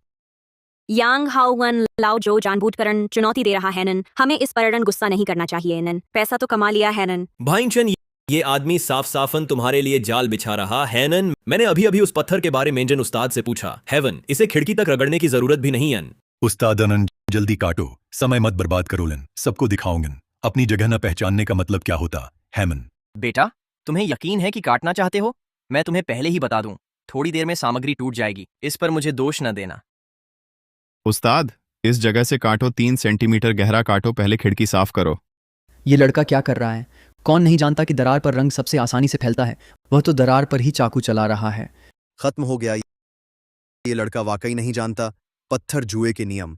यांग हाओ वन लाओ जो जानबूझकर चुनौती दे रहा है नन। हमें इस पर रन गुस्सा नहीं करना चाहिए नन, पैसा तो कमा लिया है नन। भाईचन, ये आदमी साफ साफन तुम्हारे लिए जाल बिछा रहा है नन। मैंने अभी अभी उस पत्थर के बारे में जन उस्ताद से पूछा। हेवन, इसे खिड़की तक रगड़ने की जरूरत भी नहीं है। उस्ताद अनंत, जल्दी काटो, समय मत बर्बाद करो लन, सबको दिखाओगे। अपनी जगह न पहचानने का मतलब क्या होता है? मन बेटा, तुम्हें यकीन है कि काटना चाहते हो? मैं तुम्हें पहले ही बता दूं, थोड़ी देर में सामग्री टूट जाएगी। इस पर मुझे दोष न देना। उस्ताद, इस जगह से काटो, 3 सेंटीमीटर गहरा काटो, पहले खिड़की साफ करो। ये लड़का क्या कर रहा है? कौन नहीं जानता कि दरार पर रंग सबसे आसानी से फैलता है। वह तो दरार पर ही चाकू चला रहा है। खत्म हो गया। ये लड़का वाकई नहीं जानता पत्थर जुए के नियम।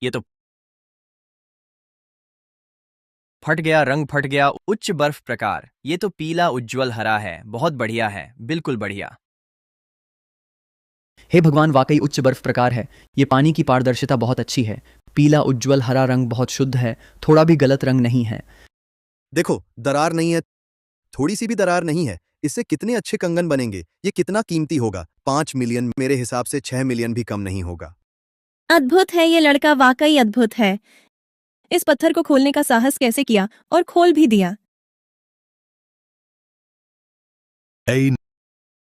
ये तो फट गया, रंग फट गया, उच्च बर्फ प्रकार। ये तो पीला उज्ज्वल हरा है, बहुत बढ़िया है, बिल्कुल बढ़िया। हे भगवान, वाकई उच्च बर्फ प्रकार है। ये पानी की पारदर्शिता बहुत अच्छी है। पीला उज्ज्वल हरा रंग बहुत शुद्ध है, थोड़ा भी गलत रंग नहीं है। देखो, दरार नहीं है, थोड़ी सी भी दरार नहीं है। इससे कितने अच्छे कंगन बनेंगे। ये कितना कीमती होगा। 5 मिलियन, मेरे हिसाब से 6 मिलियन भी कम नहीं होगा। अद्भुत है, ये लड़का वाकई अद्भुत है। इस पत्थर को खोलने का साहस कैसे किया और खोल भी दिया। ऐ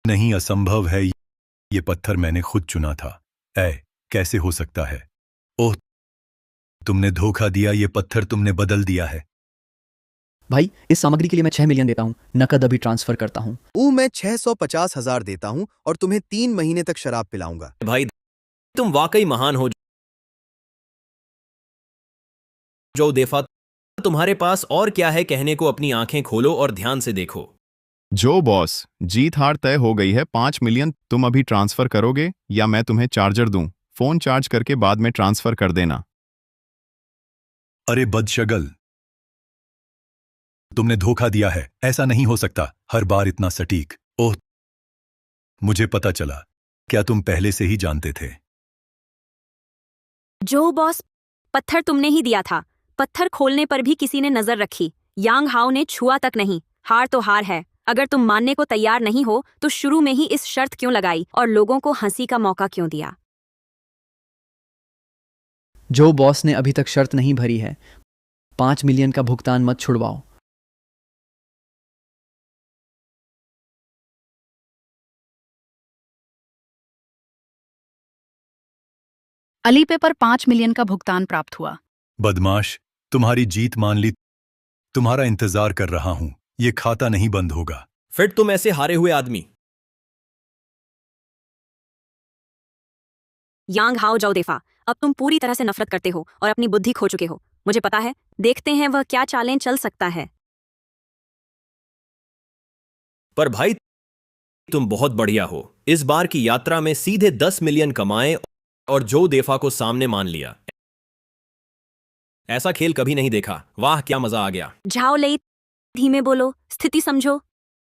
नहीं, असंभव है। ये पत्थर मैंने खुद चुना था। कैसे हो सकता है? ओह, तुमने धोखा दिया। ये पत्थर तुमने बदल दिया है। भाई, इस सामग्री के लिए मैं 6 मिलियन देता हूँ, नकद अभी ट्रांसफर करता हूँ। मैं 650,000 देता हूं और तुम्हें 3 महीने तक शराब पिलाऊंगा। भाई, तुम वाकई महान हो जो देफा। तुम्हारे पास और क्या है कहने को? अपनी आंखें खोलो और ध्यान से देखो। जो बॉस, जीत हार तय हो गई है। 5 मिलियन तुम अभी ट्रांसफर करोगे या मैं तुम्हें चार्जर दूं? फोन चार्ज करके बाद में ट्रांसफर कर देना। अरे बदशगल, तुमने धोखा दिया है। ऐसा नहीं हो सकता, हर बार इतना सटीक। ओह, मुझे पता चला। क्या तुम पहले से ही जानते थे? जो बॉस, पत्थर तुमने ही दिया था। पत्थर खोलने पर भी किसी ने नजर रखी। यांग हाओ ने छुआ तक नहीं। हार तो हार है। अगर तुम मानने को तैयार नहीं हो तो शुरू में ही इस शर्त क्यों लगाई और लोगों को हंसी का मौका क्यों दिया? जो बॉस ने अभी तक शर्त नहीं भरी है। 5 मिलियन का भुगतान मत छुड़वाओ। अलीपे पर 5 मिलियन का भुगतान प्राप्त हुआ। बदमाश, तुम्हारी जीत मान ली। तुम्हारा इंतजार कर रहा हूं। ये खाता नहीं बंद होगा। फिर तुम ऐसे हारे हुए आदमी। यांग हाओ जाओ देफा, अब तुम पूरी तरह से नफरत करते हो और अपनी बुद्धि खो चुके हो। मुझे पता है। देखते हैं वह क्या चालें चल सकता है। पर भाई, तुम बहुत बढ़िया हो। इस बार की यात्रा में सीधे 10 मिलियन कमाए और जो देफा को सामने मान लिया। ऐसा खेल कभी नहीं देखा। वाह, क्या मजा आ गया। झाओ लई, धीमे बोलो, स्थिति समझो।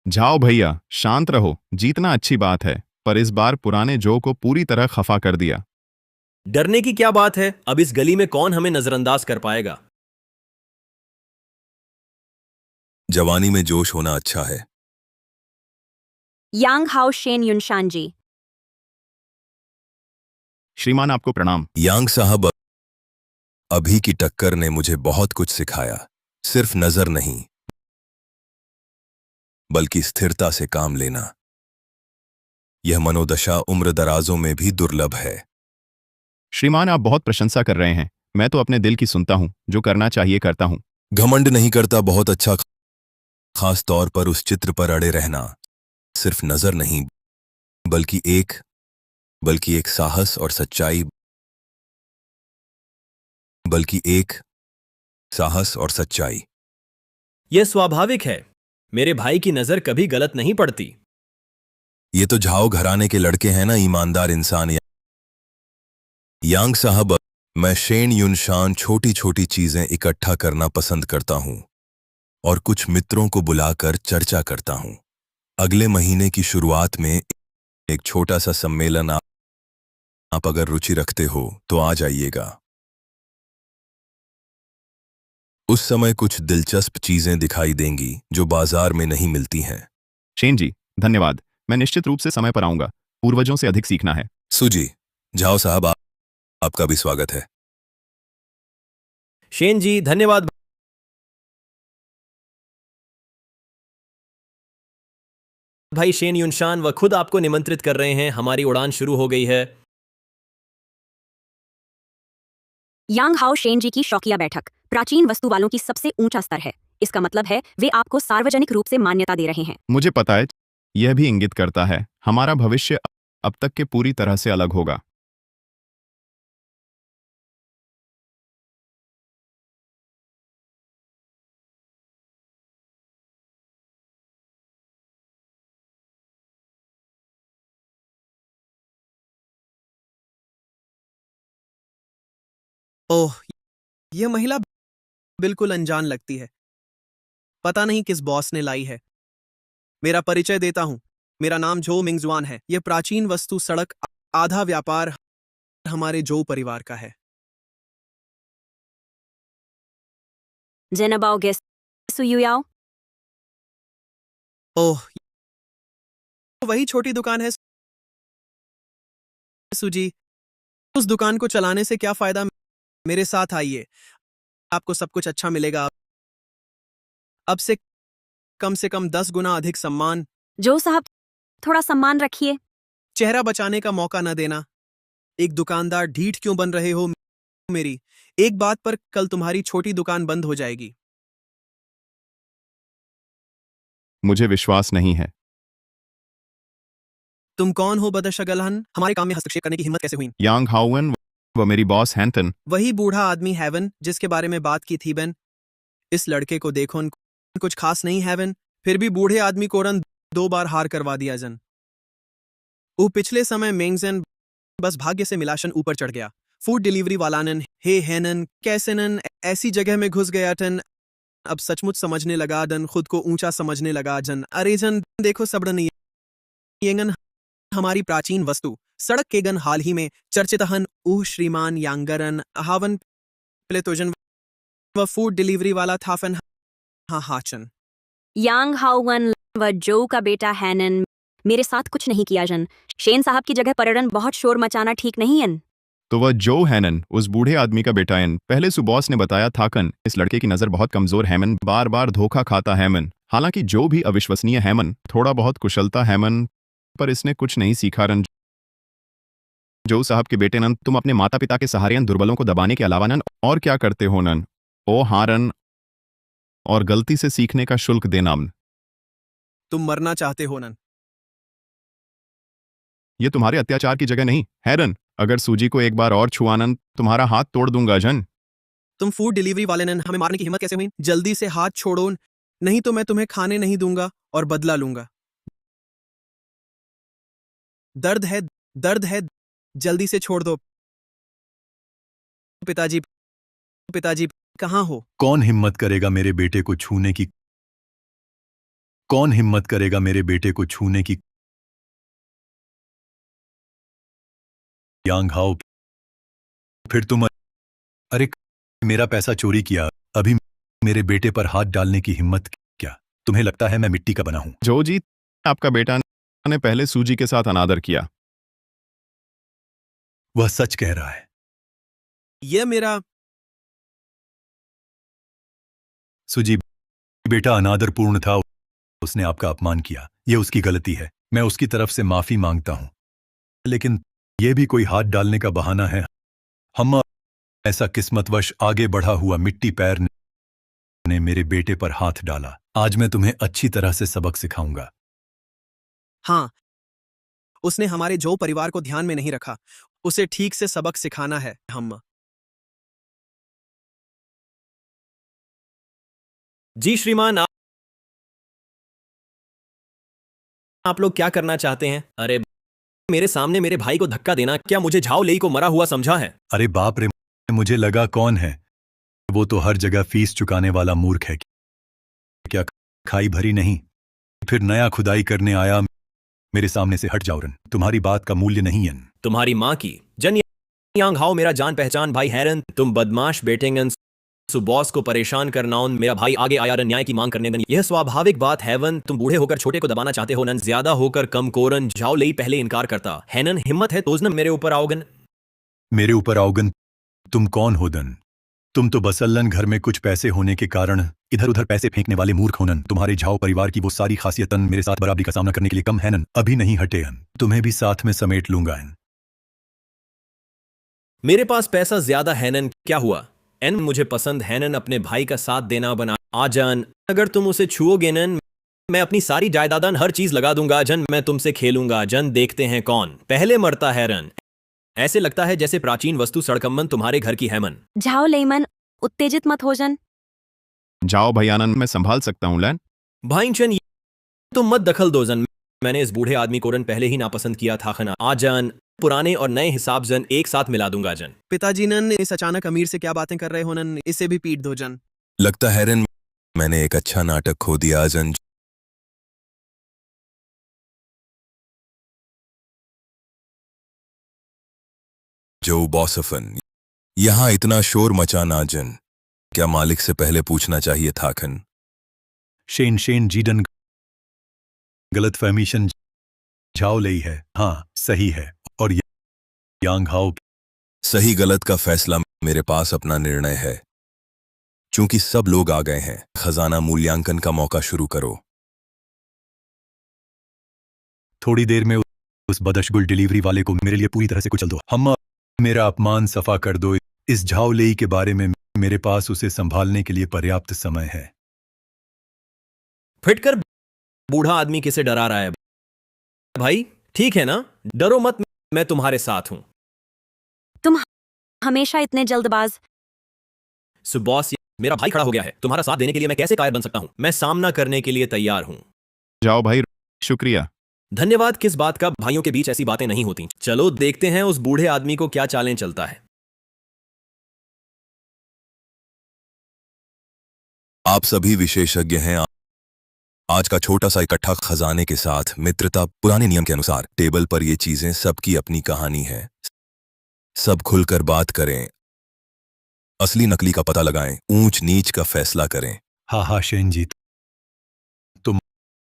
जाओ भैया, शांत रहो। जीतना अच्छी बात है, पर इस बार पुराने जो को पूरी तरह खफा कर दिया। डरने की क्या बात है? अब इस गली में कौन हमें नजरअंदाज कर पाएगा? जवानी में जोश होना अच्छा है। यांग हाओ शेन युनशान जी। श्रीमान, आपको प्रणाम। यांग साहब, अभी की टक्कर ने मुझे बहुत कुछ सिखाया। सिर्फ नजर नहीं, बल्कि स्थिरता से काम लेना। यह मनोदशा उम्र दराजों में भी दुर्लभ है। श्रीमान, आप बहुत प्रशंसा कर रहे हैं। मैं तो अपने दिल की सुनता हूं, जो करना चाहिए करता हूं। घमंड नहीं करता, बहुत अच्छा। खास तौर पर उस चित्र पर अड़े रहना। सिर्फ नजर नहीं, बल्कि एक साहस और सच्चाई। यह स्वाभाविक है। मेरे भाई की नजर कभी गलत नहीं पड़ती। ये तो झाओ घराने के लड़के हैं ना, ईमानदार इंसान। यांग साहब, मैं शेन युनशान छोटी छोटी चीजें इकट्ठा करना पसंद करता हूं और कुछ मित्रों को बुलाकर चर्चा करता हूं। अगले महीने की शुरुआत में एक छोटा सा सम्मेलन। आप अगर रुचि रखते हो तो आ जाइएगा। उस समय कुछ दिलचस्प चीजें दिखाई देंगी जो बाजार में नहीं मिलती हैं। शेन जी, धन्यवाद। मैं निश्चित रूप से समय पर आऊंगा। पूर्वजों से अधिक सीखना है। सुजी, झाओ साहब, आपका भी स्वागत है। शेन जी, धन्यवाद। भाई शेन युनशान, वह खुद आपको निमंत्रित कर रहे हैं। हमारी उड़ान शुरू हो गई है। यांग हाओ शेन जी की शौकिया बैठक प्राचीन वस्तु वालों की सबसे ऊंचा स्तर है। इसका मतलब है वे आपको सार्वजनिक रूप से मान्यता दे रहे हैं। मुझे पता है। यह भी इंगित करता है हमारा भविष्य अब तक के पूरी तरह से अलग होगा। ओह, यह महिला बिल्कुल अनजान लगती है। पता नहीं किस बॉस ने लाई है। मेरा परिचय देता हूं। मेरा नाम जो मिंगजुआन है। यह प्राचीन वस्तु सड़क आधा व्यापार हमारे जो परिवार का है। जेनाबाओ गेस सुयुयाओ। ओह, वही छोटी दुकान है सुजी। उस दुकान को चलाने से क्या फायदा? मेरे साथ आइए, आपको सब कुछ अच्छा मिलेगा। अब से कम 10 गुना अधिक सम्मान। जो साहब, थोड़ा सम्मान रखिए। चेहरा बचाने का मौका न देना। एक दुकानदार ढीठ क्यों बन रहे हो मेरी एक बात पर? कल तुम्हारी छोटी दुकान बंद हो जाएगी। मुझे विश्वास नहीं है। तुम कौन हो बदशगलहन? हमारे काम में हस्तक्षेप करने की हिम्मत कैसे हुई? यांग हाउन, वो मेरी बॉस हैंटन। वही बूढ़ा आदमी हैवन जिसके बारे में बात की थी बेन। इस लड़के को देखो, कुछ खास नहीं हैवन, फिर भी बूढ़े आदमी को रन 2 बार हार करवा दिया जन। पिछले समय मेंगजन बस भाग्य से मिलाशन ऊपर चढ़ गया। फूड डिलीवरी वालानन हे हैनन कैसेनन ऐसी जगह में घुस गया टन। अब सचमुच समझने लगा डन, खुद को ऊंचा समझने लगा जन। अरे जन देखो सबड़न, येंगन हमारी प्राचीन वस्तु सड़क के गन हाल ही में चर्चित हन श्रीमान यांगरन हावन प्लेतोजन व फूड डिलीवरी वाला थाफन हाँ हाचन। यांग हाउगन व जो का बेटा हैनन मेरे साथ कुछ नहीं किया जन। शेन साहब की जगह परड़न बहुत शोर मचाना ठीक नहीं है। तो वह जो हैनन, उस बूढ़े आदमी का बेटा है। पहले सुबॉस ने बताया थाकन, इस लड़के की नजर बहुत कमजोर हैमन, बार बार धोखा खाता हैमन। हालांकि जो भी अविश्वसनीय हैमन, थोड़ा बहुत कुशलता हैमन, पर इसने कुछ नहीं सीखा रन। जो साहब के बेटे नन, तुम अपने माता पिता के सहारे दुर्बलों को दबाने के अलावा नन और क्या करते हो नन? ओ हारन, और गलती से सीखने का शुल्क देना। तुम मरना चाहते हो नन? ये तुम्हारे अत्याचार की जगह नहीं हैरन। अगर सूजी को एक बार और छुआनन, तुम्हारा हाथ तोड़ दूंगा जन। तुम फूड डिलीवरी वाले नन, हमें मारने की हिम्मत कैसे हुई? जल्दी से हाथ छोड़ो, नहीं तो मैं तुम्हें खाने नहीं दूंगा और बदला लूंगा। दर्द है, जल्दी से छोड़ दो। पिताजी, पिताजी कहाँ हो? कौन हिम्मत करेगा मेरे बेटे को छूने की? कौन हिम्मत करेगा मेरे बेटे को छूने की? यांग हाओ, फिर तुम? अरे, मेरा पैसा चोरी किया, अभी मेरे बेटे पर हाथ डालने की हिम्मत क्या? तुम्हें लगता है मैं मिट्टी का बना हूं? जो जी, आपका बेटा ने पहले सूजी के साथ अनादर किया। वह सच कह रहा है। यह मेरा सूजी बेटा अनादरपूर्ण था, उसने आपका अपमान किया, यह उसकी गलती है, मैं उसकी तरफ से माफी मांगता हूं। लेकिन यह भी कोई हाथ डालने का बहाना है? हम ऐसा किस्मतवश आगे बढ़ा हुआ मिट्टी पैर ने मेरे बेटे पर हाथ डाला। आज मैं तुम्हें अच्छी तरह से सबक सिखाऊंगा। हाँ, उसने हमारे जो परिवार को ध्यान में नहीं रखा, उसे ठीक से सबक सिखाना है। हम जी श्रीमान, आप लोग क्या करना चाहते हैं? अरे, मेरे सामने मेरे भाई को धक्का देना, क्या मुझे झाओ लेई को मरा हुआ समझा है? अरे बाप रे, मुझे लगा कौन है वो, तो हर जगह फीस चुकाने वाला मूर्ख है। क्या खाई भरी नहीं? फिर नया खुदाई करने आया। मेरे सामने से हट जाओ रन, तुम्हारी बात का मूल्य नहीं है। तुम्हारी माँ की जन यांग हाओ मेरा जान पहचान भाई हैरन, तुम बदमाश बेटेंगन बॉस को परेशान करना। मेरा भाई आगे आया रन न्याय की मांग करने गन। यह स्वाभाविक बात हैवन, तुम बूढ़े होकर छोटे को दबाना चाहते हो नन, ज्यादा होकर कम कोरन। जाओ लेई पहले इनकार करता हैनन, हिम्मत है तोजन मेरे ऊपर आओगन। मेरे ऊपर आओगन? तुम कौन हो दन? तुम तो बसल्लन घर में कुछ पैसे होने के कारण इधर उधर पैसे फेंकने वाले मूर्ख हो नन। तुम्हारे झाओ परिवार की वो सारी खासियतन मेरे साथ बराबरी का सामना करने के लिए कम है नन। अभी नहीं हटे हन, तुम्हें भी साथ में समेट लूंगा हन। मेरे पास पैसा ज्यादा हैनन, क्या हुआ? एन मुझे पसंद हैनन, अपने भाई का साथ देना बना आजन। अगर तुम उसे छुओगे नन, मैं अपनी सारी जायदादन हर चीज लगा दूंगा जन। मैं तुमसे खेलूंगा जन, देखते हैं कौन पहले मरता है रन। ऐसे लगता है जैसे प्राचीन वस्तु सड़कम्मन तुम्हारे घर की है मन। झाओ लेमन, उत्तेजित मत हो जन। जाओ भैयानन, मैं संभाल सकता हूं लैन। भाईचन, तुम मत दखल दो जन। मैंने इस बूढ़े आदमी को रन पहले ही नापसंद किया था खना। आजन पुराने और नए हिसाब जन एक साथ मिला दूंगा जन। पिताजी नन इस अचानक अमीर से क्या बातें कर रहे हो नन, इसे भी पीट दो जन। लगता है रन मैंने एक अच्छा नाटक खो दिया जन। जो बॉसफन यहाँ इतना शोर मचा ना जन, क्या मालिक से पहले पूछना चाहिए था खन। शेन जीडन गलत फहमीशन झाओ लई है। हाँ सही है। और यांग हाओ सही गलत का फैसला मेरे पास अपना निर्णय है। चूंकि सब लोग आ गए हैं, खजाना मूल्यांकन का मौका शुरू करो। थोड़ी देर में उस बदशगुल डिलीवरी वाले को मेरे लिए पूरी तरह से कुचल दो। हम मेरा अपमान सफा कर दो। इस झाओ लेई के बारे में मेरे पास उसे संभालने के लिए पर्याप्त समय है। फिटकर बूढ़ा आदमी किसे डरा रहा है भाई? ठीक है ना, डरो मत, मैं तुम्हारे साथ हूं। तुम हमेशा इतने जल्दबाज। सो बॉस, मेरा भाई खड़ा हो गया है, तुम्हारा साथ देने के लिए मैं कैसे कायर बन सकता हूं? मैं सामना करने के लिए तैयार हूं। जाओ भाई, शुक्रिया। धन्यवाद किस बात का, भाइयों के बीच ऐसी बातें नहीं होती। चलो देखते हैं उस बूढ़े आदमी को क्या चालें चलता है। आप सभी विशेषज्ञ हैं। आज का छोटा सा इकट्ठा खजाने के साथ मित्रता पुराने नियम के अनुसार टेबल पर ये चीजें सबकी अपनी कहानी है। सब खुलकर बात करें, असली नकली का पता लगाएं, ऊंच नीच का फैसला करें। हाँ शेन जी, तो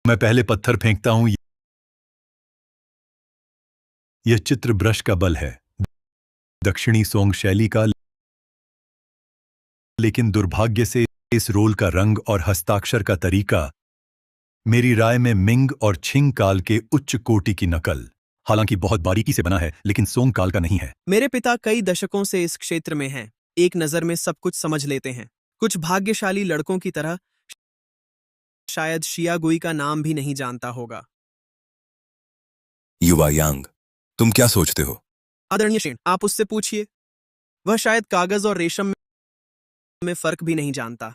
मैं पहले पत्थर फेंकता हूं। यह चित्र ब्रश का बल है, दक्षिणी सोंग शैली का, लेकिन दुर्भाग्य से इस रोल का रंग और हस्ताक्षर का तरीका मेरी राय में मिंग और छिंग काल के उच्च कोटि की नकल। हालांकि बहुत बारीकी से बना है, लेकिन सोंग काल का नहीं है। मेरे पिता कई दशकों से इस क्षेत्र में हैं, एक नजर में सब कुछ समझ लेते हैं। कुछ भाग्यशाली लड़कों की तरह शायद शियागुई का नाम भी नहीं जानता होगा। युवा यांग, तुम क्या सोचते हो? आदरणीय शेन, आप उससे पूछिए। वह शायद कागज और रेशम में फर्क भी नहीं जानता।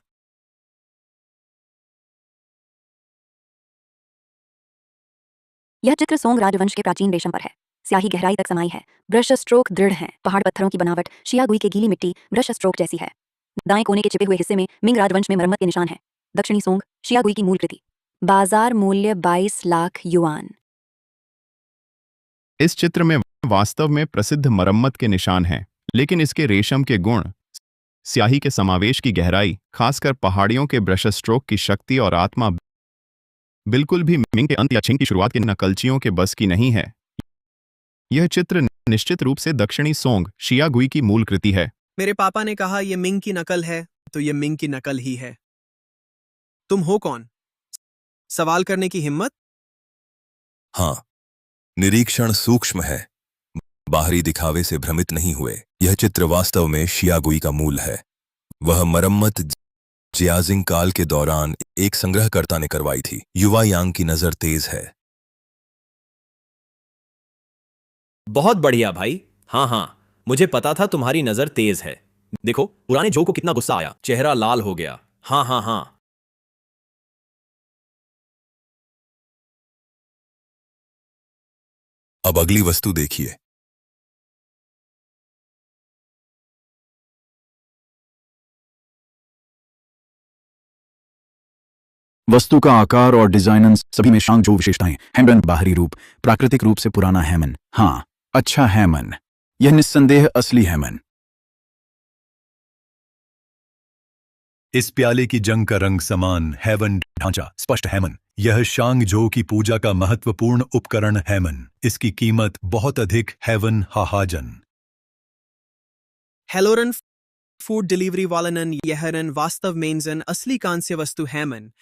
यह चित्र सोंग राजवंश के प्राचीन रेशम पर है। स्याही गहराई तक समाई है। ब्रश स्ट्रोक दृढ़ हैं। पहाड़ पत्थरों की बनावट शियागुई के गीली मिट्टी ब्रश स्ट्रोक जैसी है। दाएं कोने के चिपे हुए हिस्से में मिंग राजवंश में मरम्मत के निशान है। दक्षिणी सोंग शियागुई की मूल कृति। बाजार मूल्य 22 लाख युआन। इस चित्र में वास्तव में प्रसिद्ध मरम्मत के निशान हैं, लेकिन इसके रेशम के गुण, स्याही के समावेश की गहराई, खासकर पहाड़ियों के ब्रश स्ट्रोक की शक्ति और आत्मा बिल्कुल भी मिंग के अंत या छिंग की शुरुआत के नकलचियों के बस की नहीं है। यह चित्र निश्चित रूप से दक्षिणी सोंग शियागुई की मूल कृति है। मेरे पापा ने कहा यह मिंग की नकल है, तो यह मिंग की नकल ही है। तुम हो कौन? सवाल करने की हिम्मत? हाँ, निरीक्षण सूक्ष्म है, बाहरी दिखावे से भ्रमित नहीं हुए। यह चित्र वास्तव में शियागुई का मूल है। वह मरम्मत जियाजिंग काल के दौरान एक संग्रहकर्ता ने करवाई थी। युवा यांग की नजर तेज है। बहुत बढ़िया भाई। हाँ, मुझे पता था तुम्हारी नजर तेज है। देखो पुराने जो को कितना गुस्सा आया, चेहरा लाल हो गया। हाँ। अब अगली वस्तु देखिए। वस्तु का आकार और डिजाइन सभी में शांग जो विशेषताएं। हैमन बाहरी रूप, प्राकृतिक रूप से पुराना हैमन। हाँ, अच्छा हैमन। यह निस्संदेह असली हैमन। इस प्याले की जंग का रंग समान हैवन, ढांचा स्पष्ट हैमन। यह शांग जो की पूजा का महत्वपूर्ण उपकरण हैमन। इसकी कीमत बहुत अधिक हैवन हाहाजन। हेलोरन फूड डिलीवरी वालनन यहरन वास्तव मेंजन असली कांस्य वस्तु हैमन।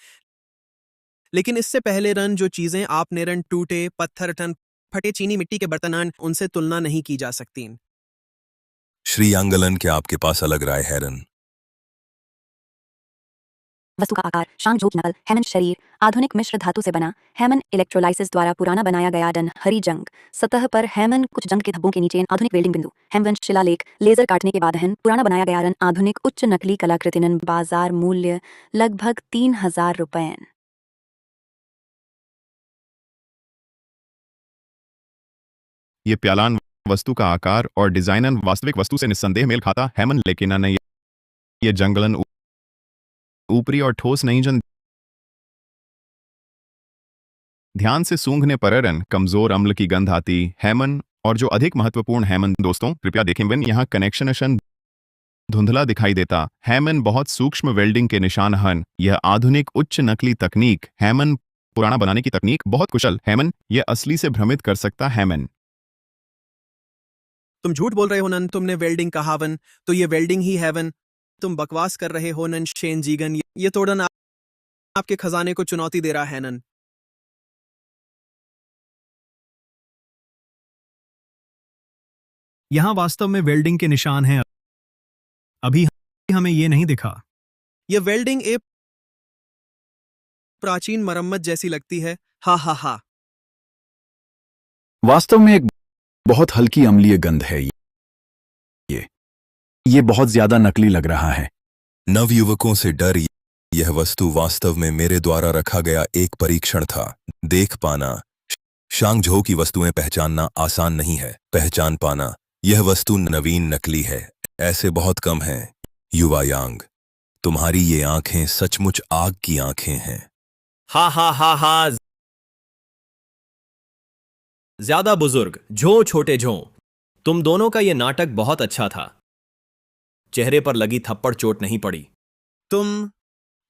लेकिन इससे पहले रन जो चीजें आपने रन टूटे पत्थर टन फटे चीनी मिट्टी के बर्तनान, उनसे तुलना नहीं की जा सकती। श्री यांगलन, क्या आपके पास अलग राय है रन? वस्तु का आकार शांग जो की नकल। हैमन शरीर आधुनिक मिश्र धातु से बना। हैमन इलेक्ट्रोलाइसिस द्वारा पुराना बनाया गया। डन हरी जंग सतह पर हैमन कुछ जंग के धब्बों के नीचे आधुनिक वेल्डिंग बिंदु। हेमवंश शिलालेख लेजर काटने के बाद हन पुराना बनाया गया। रन आधुनिक उच्च नकली कलाकृतिनन। बाजार मूल्य लगभग 3000 रुपये। ये प्यालान वस्तु का आकार और डिजाइन वास्तविक वस्तु से निस्संदेह मेल खाता है मन, लेकिन नहीं ये जंगलन ऊपरी और ठोस नहीं जन ध्यान से सूंघने पर कमजोर अम्ल की गंध आती हैमन। और जो अधिक महत्वपूर्ण हैमन दोस्तों कृपया देखें बिन यहाँ कनेक्शन धुंधला दिखाई देता हैमन बहुत सूक्ष्म वेल्डिंग के निशान हन। यह आधुनिक उच्च नकली तकनीक हैमन पुराना बनाने की तकनीक बहुत कुशल हैमन यह असली से भ्रमित कर सकता हैमन। तुम झूठ बोल रहे हो नन, तुमने वेल्डिंग कहा वन तो ये वेल्डिंग ही है वन। तुम बकवास कर रहे हो नन शेन जीगन, ये तोड़न आपके खजाने को चुनौती दे रहा है नन। यहाँ वास्तव में वेल्डिंग के निशान हैं। अभी हमें ये नहीं दिखा। ये वेल्डिंग एक प्राचीन मरम्मत जैसी लगती है। हा हा हा। वास्तव में एक बहुत हल्की अम्लीय गंध है ये बहुत ज्यादा नकली लग रहा है। नवयुवकों से डर यह वस्तु वास्तव में मेरे द्वारा रखा गया एक परीक्षण था। देख पाना शांगझोउ की वस्तुएं पहचानना आसान नहीं है, पहचान पाना यह वस्तु नवीन नकली है ऐसे बहुत कम हैं। युवा यांग, तुम्हारी ये आंखें सचमुच आग की आंखें हैं। हा हा हा हा। ज्यादा बुजुर्ग झो छोटे झो, तुम दोनों का ये नाटक बहुत अच्छा था। चेहरे पर लगी थप्पड़ चोट नहीं पड़ी। तुम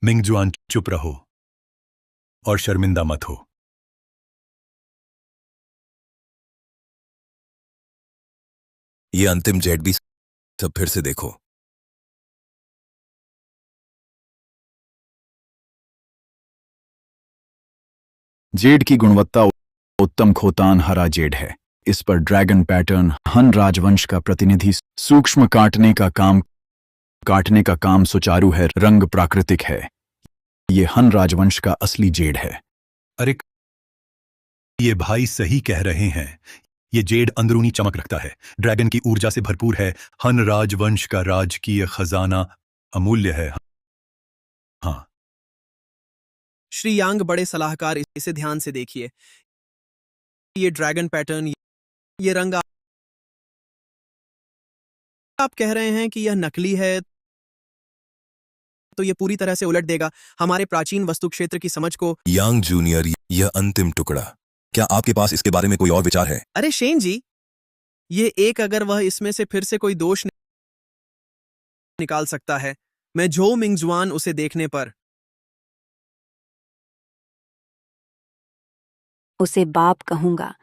मिंगजुआन चुप रहो और शर्मिंदा मत हो। ये अंतिम जेड भी सब फिर से देखो। जेड की गुणवत्ता उत्तम खोतान हरा जेड है। इस पर ड्रैगन पैटर्न हन राजवंश का प्रतिनिधि सूक्ष्म काटने का काम सुचारू है, रंग प्राकृतिक है। ये हन राजवंश का असली जेड है। अरे ये भाई सही कह रहे हैं, ये जेड अंदरूनी चमक रखता है, ड्रैगन की ऊर्जा से भरपूर है। हन राजवंश का राजकीय खजाना अमूल्य है। हाँ श्री यांग बड़े सलाहकार, इसे ध्यान से देखिए। ये ड्रैगन पैटर्न, ये रंग आप कह रहे हैं कि यह नकली है, तो यह पूरी तरह से उलट देगा हमारे प्राचीन वस्तु क्षेत्र की समझ को। यांग जूनियर, यह अंतिम टुकड़ा, क्या आपके पास इसके बारे में कोई और विचार है? अरे शेन जी, ये एक अगर वह इसमें से फिर से कोई दोष निकाल सकता है, मैं झो मिंगजुआन उसे देखने पर उसे बाप कहूंगा।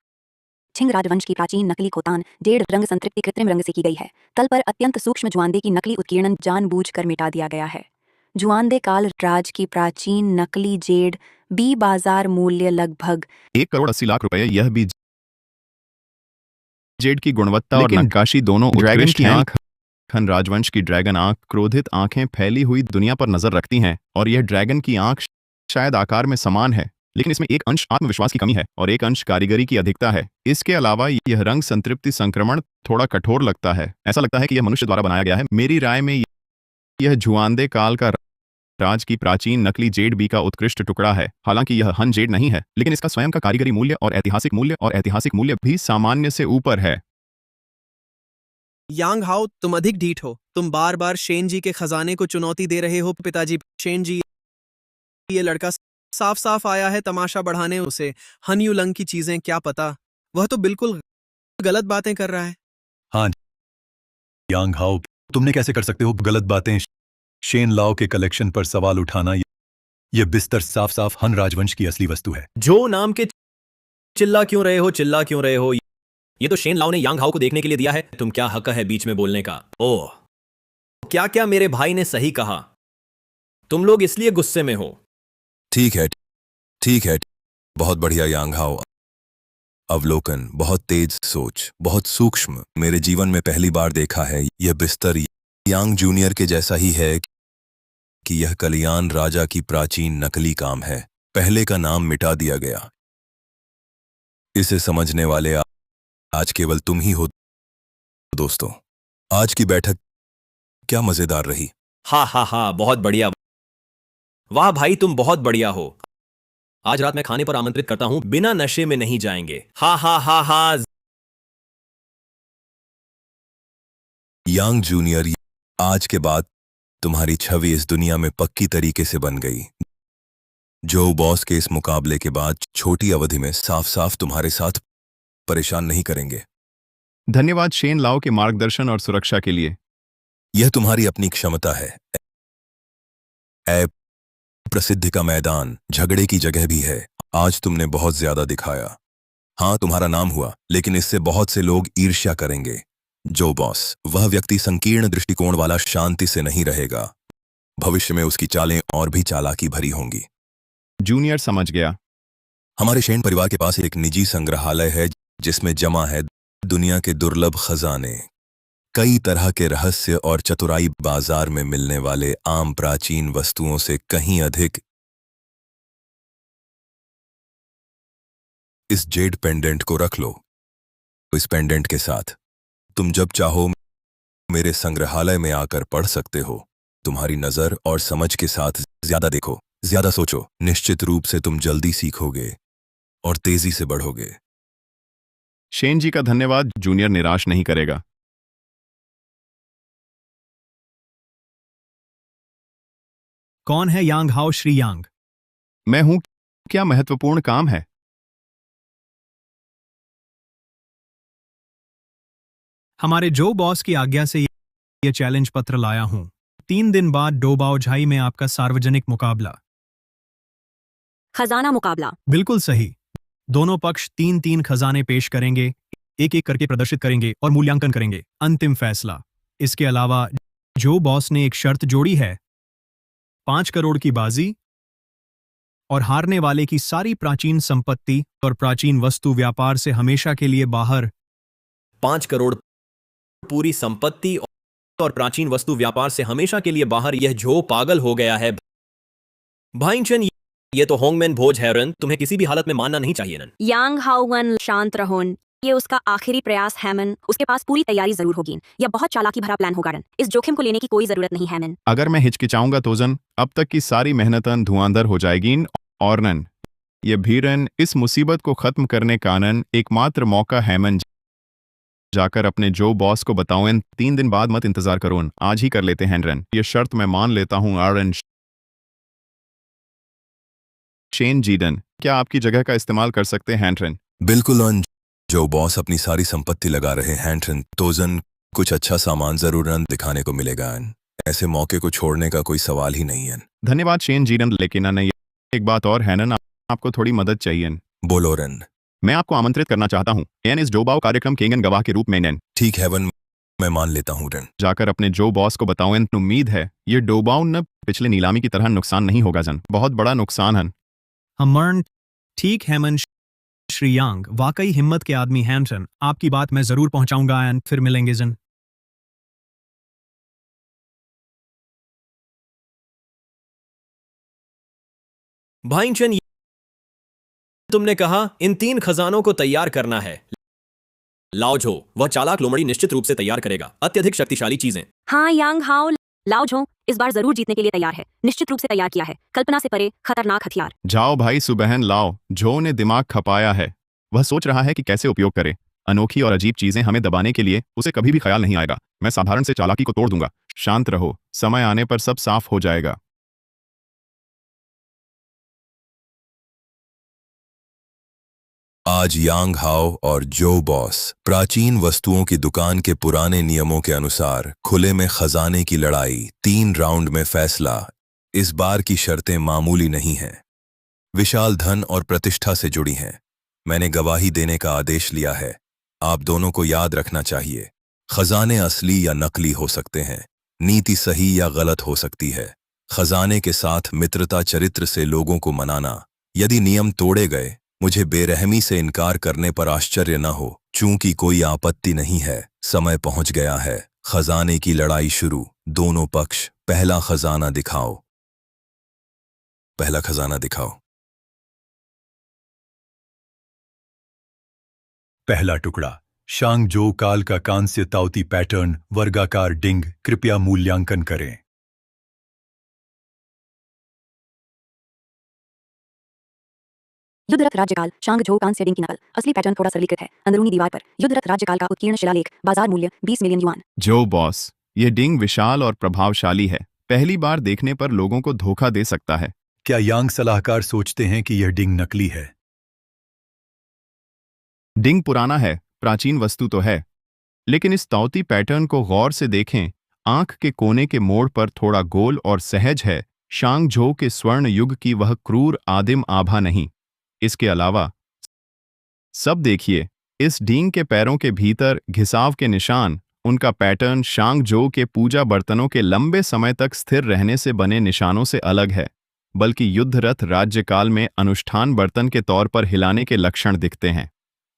छिंग राजवंश की प्राचीन नकली खोतान जेड रंग संतृप्ति कृत्रिम रंग से की गई है। तल पर अत्यंत सूक्ष्म जुआंदे की नकली उत्कीर्णन जानबूझकर मिटा दिया गया है। जुआंदे काल राज की प्राचीन नकली जेड बी बाजार मूल्य लगभग 1,80,00,000 रुपए। यह भी जेड की गुणवत्ता और नक्काशी दोनों ड्रैगन की आंख हन राजवंश की ड्रैगन आंख क्रोधित आंखें फैली हुई दुनिया पर नजर रखती हैं, और यह ड्रैगन की आंख शायद आकार में समान है, लेकिन इसमें एक अंश आत्मविश्वास की कमी है और एक अंश कारीगरी की अधिकता है। इसके अलावा यह रंग संतृप्ति संक्रमण थोड़ा कठोर लगता है। ऐसा लगता है कि यह मनुष्य द्वारा बनाया गया है। मेरी राय में यह जुआंदे काल का राज की प्राचीन नकली जेड बी का उत्कृष्ट टुकड़ा है। हालांकि यह हन जेड नहीं है, लेकिन इसका स्वयं का कारीगरी मूल्य और ऐतिहासिक मूल्य भी सामान्य से ऊपर है। यांग हाओ, तुम अधिक ढीठ हो। तुम बार बार शेन जी के खजाने को चुनौती दे रहे हो। पिताजी, शेन जी, ये लड़का साफ साफ आया है तमाशा बढ़ाने। उसे हन युलंग की चीजें क्या पता, वह तो बिल्कुल गलत बातें कर रहा है। हाँ यांग हाओ, तुमने कैसे कर सकते हो गलत बातें? शेन लाओ के कलेक्शन पर सवाल उठाना, यह बिस्तर साफ साफ हन राजवंश की असली वस्तु है। जो नाम के चिल्ला क्यों रहे हो? ये तो शेन लाओ ने यांग हाओ को देखने के लिए दिया है। तुम क्या हक है बीच में बोलने का? ओह, क्या मेरे भाई ने सही कहा? तुम लोग इसलिए गुस्से में हो। ठीक है, बहुत बढ़िया यांग हाओ। अवलोकन, बहुत तेज सोच, बहुत सूक्ष्म। मेरे जीवन में पहली बार देखा है। यह बिस्तर यांग जूनियर के जैसा ही है कि यह कलियान राजा की प्राचीन नकली काम है। पहले का नाम मिटा दिया गया। इसे समझने वाले आज केवल तुम ही हो। दोस्तों, आज की बैठक क्या मजेदार रही। हा, बहुत बढ़िया। वाह भाई, तुम बहुत बढ़िया हो। आज रात मैं खाने पर आमंत्रित करता हूं, बिना नशे में नहीं जाएंगे। हा। यांग जूनियर, आज के बाद तुम्हारी छवि इस दुनिया में पक्की तरीके से बन गई। जो बॉस के इस मुकाबले के बाद छोटी अवधि में साफ साफ तुम्हारे साथ परेशान नहीं करेंगे। धन्यवाद शेन लाओ के मार्गदर्शन और सुरक्षा के लिए। यह तुम्हारी अपनी क्षमता है। प्रसिद्धि का मैदान झगड़े की जगह भी है। आज तुमने बहुत ज्यादा दिखाया। हाँ, तुम्हारा नाम हुआ, लेकिन इससे बहुत से लोग ईर्ष्या करेंगे। जो बॉस, वह व्यक्ति संकीर्ण दृष्टिकोण वाला शांति से नहीं रहेगा। भविष्य में उसकी चालें और भी चालाकी भरी होंगी। जूनियर समझ गया। हमारे शेन परिवार के पास एक निजी संग्रहालय है जिसमें जमा है दुनिया के दुर्लभ खजाने, कई तरह के रहस्य और चतुराई। बाजार में मिलने वाले आम प्राचीन वस्तुओं से कहीं अधिक। इस जेड पेंडेंट को रख लो। इस पेंडेंट के साथ तुम जब चाहो मेरे संग्रहालय में आकर पढ़ सकते हो। तुम्हारी नजर और समझ के साथ ज्यादा देखो, ज्यादा सोचो। निश्चित रूप से तुम जल्दी सीखोगे और तेजी से बढ़ोगे। शेन जी का धन्यवाद। जूनियर निराश नहीं करेगा। कौन है यांग हाओ श्री यांग? मैं हूं। क्या महत्वपूर्ण काम है? हमारे जो बॉस की आज्ञा से ये चैलेंज पत्र लाया हूं। 3 दिन बाद डोबाओ झाई में आपका सार्वजनिक मुकाबला। खजाना मुकाबला। बिल्कुल सही। दोनों पक्ष 3-3 खजाने पेश करेंगे, एक एक करके प्रदर्शित करेंगे और मूल्यांकन करेंगे। अंतिम फैसला। इसके अलावा जो बॉस ने एक शर्त जोड़ी है, 5 करोड़ की बाजी और हारने वाले की सारी प्राचीन संपत्ति और प्राचीन वस्तु व्यापार से हमेशा के लिए बाहर। 5 करोड़ पूरी संपत्ति और प्राचीन वस्तु व्यापार से हमेशा के लिए बाहर। यह जो पागल हो गया है भाईचन। ये तो होंगमैन भोज है रन। तुम्हें किसी भी हालत में मानना नहीं चाहिए नन। यांग हाओगन, शांत रहोन। ये उसका आखिरी प्रयास है मन। उसके पास पूरी तैयारी जरूर होगी। यह बहुत चालाकी भरा प्लान होगा रन। इस जोखिम को लेने की कोई जरूरत नहीं है मन। अगर मैं हिचकिचाऊंगा तो जन अब तक की सारी मेहनतन धुआंधर हो जाएगी। और नन ये भीरन इस मुसीबत को खत्म करने का नन एकमात्र मौका है मन। जाकर अपने जो बॉस को बताओ 3 दिन बाद मत इंतजार करो। आज ही कर लेते हैं रन। ये शर्त मैं मान लेता हूं। आरन शेन जीडन, क्या आपकी जगह का इस्तेमाल कर सकते हैं रन? बिल्कुल ऑन। जो बॉस अपनी सारी संपत्ति लगा रहे हैं तोजन, कुछ अच्छा सामान जरूर दिखाने को मिलेगा। ऐसे मौके को छोड़ने का कोई सवाल ही नहीं है। धन्यवाद शेन जीडन। लेकिन नहीं, एक बात और है ना, आपको थोड़ी मदद चाहिए। बोलो रन। मैं आपको आमंत्रित करना चाहता हूँ इस डोबाओ कार्यक्रम केंगन गवाह के रूप में नैन। ठीक है वन, मैं मान लेता हूँ रन। जाकर अपने जो बॉस को बताओ। उम्मीद है ये डोबाओ न पिछले नीलामी की तरह नुकसान नहीं होगा जन। बहुत बड़ा नुकसान है। हमर्न ठीक है मन। श्री यांग वाकई हिम्मत के आदमी हैंसन। आपकी बात मैं जरूर पहुंचाऊंगा एंड फिर मिलेंगे जन। भाईचन, तुमने कहा इन 3 खजानों को तैयार करना है। लाओ झो, वह चालाक लोमड़ी निश्चित रूप से तैयार करेगा अत्यधिक शक्तिशाली चीजें। हाँ यांग हाओ, लाओ झो इस बार जरूर जीतने के लिए तैयार है। निश्चित रूप से तैयार किया है। कल्पना से परे खतरनाक हथियार। जाओ भाई सुबहन लाओ। झो ने दिमाग खपाया है। वह सोच रहा है कि कैसे उपयोग करे। अनोखी और अजीब चीजें हमें दबाने के लिए उसे कभी भी ख्याल नहीं आएगा। मैं साधारण से चालाकी को तोड़ दूंगा। शांत रहो, समय आने पर सब साफ हो जाएगा। आज यांग हाओ और जो बॉस प्राचीन वस्तुओं की दुकान के पुराने नियमों के अनुसार खुले में खजाने की लड़ाई। 3 राउंड में फैसला। इस बार की शर्तें मामूली नहीं हैं। विशाल धन और प्रतिष्ठा से जुड़ी हैं। मैंने गवाही देने का आदेश लिया है। आप दोनों को याद रखना चाहिए, खजाने असली या नकली हो सकते हैं। नीति सही या गलत हो सकती है। खजाने के साथ मित्रता चरित्र से लोगों को मनाना। यदि नियम तोड़े गए, मुझे बेरहमी से इनकार करने पर आश्चर्य न हो। चूंकि कोई आपत्ति नहीं है, समय पहुंच गया है। खजाने की लड़ाई शुरू। दोनों पक्ष पहला खजाना दिखाओ। पहला खजाना दिखाओ। पहला टुकड़ा शांग जो काल का कांस्य ताउती पैटर्न वर्गाकार डिंग। कृपया मूल्यांकन करें। युद्धरथ राज्यकाल शांग झो कांस्य डिंग की नकल असली पैटर्न थोड़ा सरलीकृत है अंदरूनी दीवार पर युद्धरथ राज्यकाल का उत्कीर्ण शिलालेख बाजार मूल्य 20 मिलियन युआन। जो बॉस, यह डिंग विशाल और प्रभावशाली है। पहली बार देखने पर लोगों को धोखा दे सकता है। क्या यांग सलाहकार सोचते हैं कि यह डिंग नकली है? डिंग पुराना है, प्राचीन वस्तु तो है, लेकिन इस तौती पैटर्न को गौर से देखें। आंख के कोने के मोड़ पर थोड़ा गोल और सहज है। शांग झो के स्वर्ण युग की वह क्रूर आदिम आभा नहीं। इसके अलावा सब देखिए, इस डींग के पैरों के भीतर घिसाव के निशान। उनका पैटर्न शांग झो के पूजा बर्तनों के लंबे समय तक स्थिर रहने से बने निशानों से अलग है, बल्कि युद्धरथ राज्यकाल में अनुष्ठान बर्तन के तौर पर हिलाने के लक्षण दिखते हैं।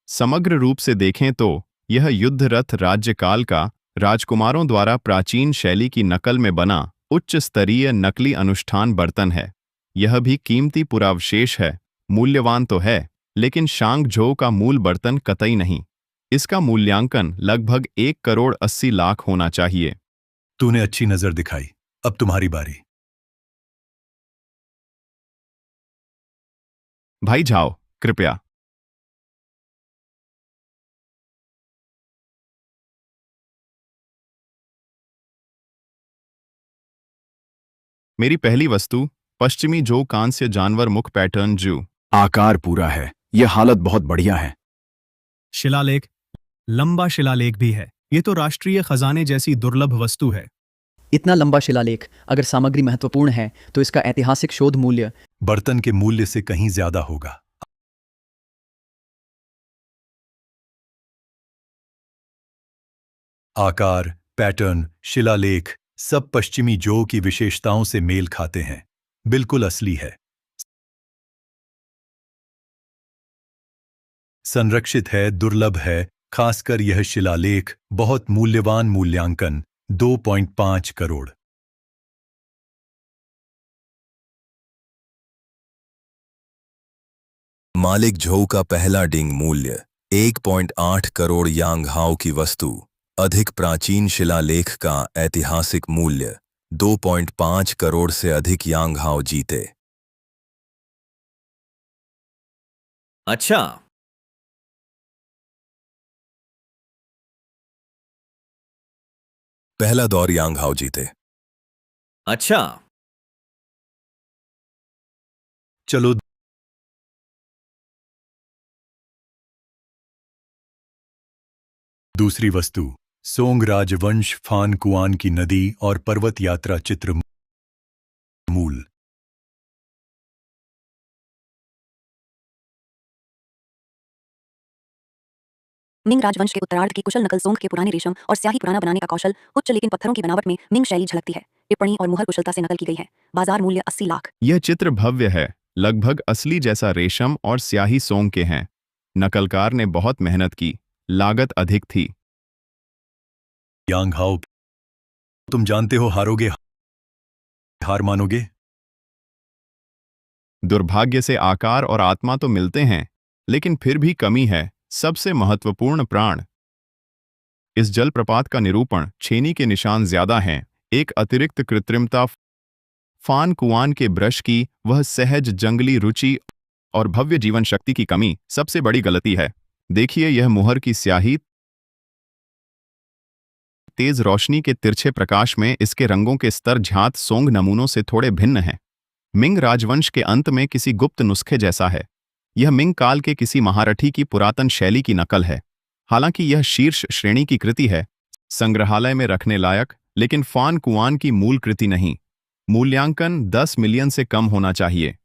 समग्र रूप से देखें तो यह युद्धरथ राज्यकाल का राजकुमारों द्वारा प्राचीन शैली की नकल में बना उच्च स्तरीय नकली अनुष्ठान बर्तन है। यह भी कीमती पुरावशेष है, मूल्यवान तो है, लेकिन शांग झो का मूल बर्तन कतई नहीं। इसका मूल्यांकन लगभग 1,80,00,000 होना चाहिए। तूने अच्छी नजर दिखाई, अब तुम्हारी बारी। भाई जाओ, कृपया। मेरी पहली वस्तु पश्चिमी जो कांस्य जानवर मुख पैटर्न जू। आकार पूरा है, यह हालत बहुत बढ़िया है। शिलालेख, लंबा शिलालेख भी है। ये तो राष्ट्रीय खजाने जैसी दुर्लभ वस्तु है। इतना लंबा शिलालेख, अगर सामग्री महत्वपूर्ण है तो इसका ऐतिहासिक शोध मूल्य बर्तन के मूल्य से कहीं ज्यादा होगा। आकार, पैटर्न, शिलालेख सब पश्चिमी जो की विशेषताओं से मेल खाते हैं। बिल्कुल असली है, संरक्षित है, दुर्लभ है। खासकर यह शिलालेख बहुत मूल्यवान। मूल्यांकन 2.5 करोड़। मालिक झो का पहला डिंग मूल्य 1.8 करोड़ यांग हाओ की वस्तु। अधिक प्राचीन शिलालेख का ऐतिहासिक मूल्य 2.5 करोड़ से अधिक यांग हाओ जीते। अच्छा, पहला दौर यांग हाओ जीते। अच्छा, चलो दूसरी वस्तु सोंग राजवंश फान कुआन की नदी और पर्वत यात्रा चित्र मूल। मिंग राजवंश के उत्तरार्ध की कुशल नकल सोंग के पुराने रेशम और स्याही पुराना बनाने का कौशल उच्च लेकिन पत्थरों की बनावट में मिंग शैली झलकती है। टिप्पणी और मुहर कुशलता से नकल की गई है। बाजार मूल्य 80 लाख। यह चित्र भव्य है, लगभग असली जैसा रेशम और स्याही सोंग के हैं। नकलकार ने बहुत मेहनत की, लागत अधिक थी। यांग हाओ, तुम जानते हो हारोगे, हार मानोगे। दुर्भाग्य से आकार और आत्मा तो मिलते हैं, लेकिन फिर भी कमी है, सबसे महत्वपूर्ण प्राण। इस जलप्रपात का निरूपण छेनी के निशान ज्यादा हैं, एक अतिरिक्त कृत्रिमता। फान कुआन के ब्रश की वह सहज जंगली रुचि और भव्य जीवन शक्ति की कमी सबसे बड़ी गलती है। देखिए, यह मुहर की स्याही तेज रोशनी के तिरछे प्रकाश में इसके रंगों के स्तर झात सोंग नमूनों से थोड़े भिन्न हैं। मिंग राजवंश के अंत में किसी गुप्त नुस्खे जैसा है। यह मिंग काल के किसी महारथी की पुरातन शैली की नकल है। हालांकि यह शीर्ष श्रेणी की कृति है, संग्रहालय में रखने लायक, लेकिन फान कुआन की मूल कृति नहीं। मूल्यांकन 10 मिलियन से कम होना चाहिए।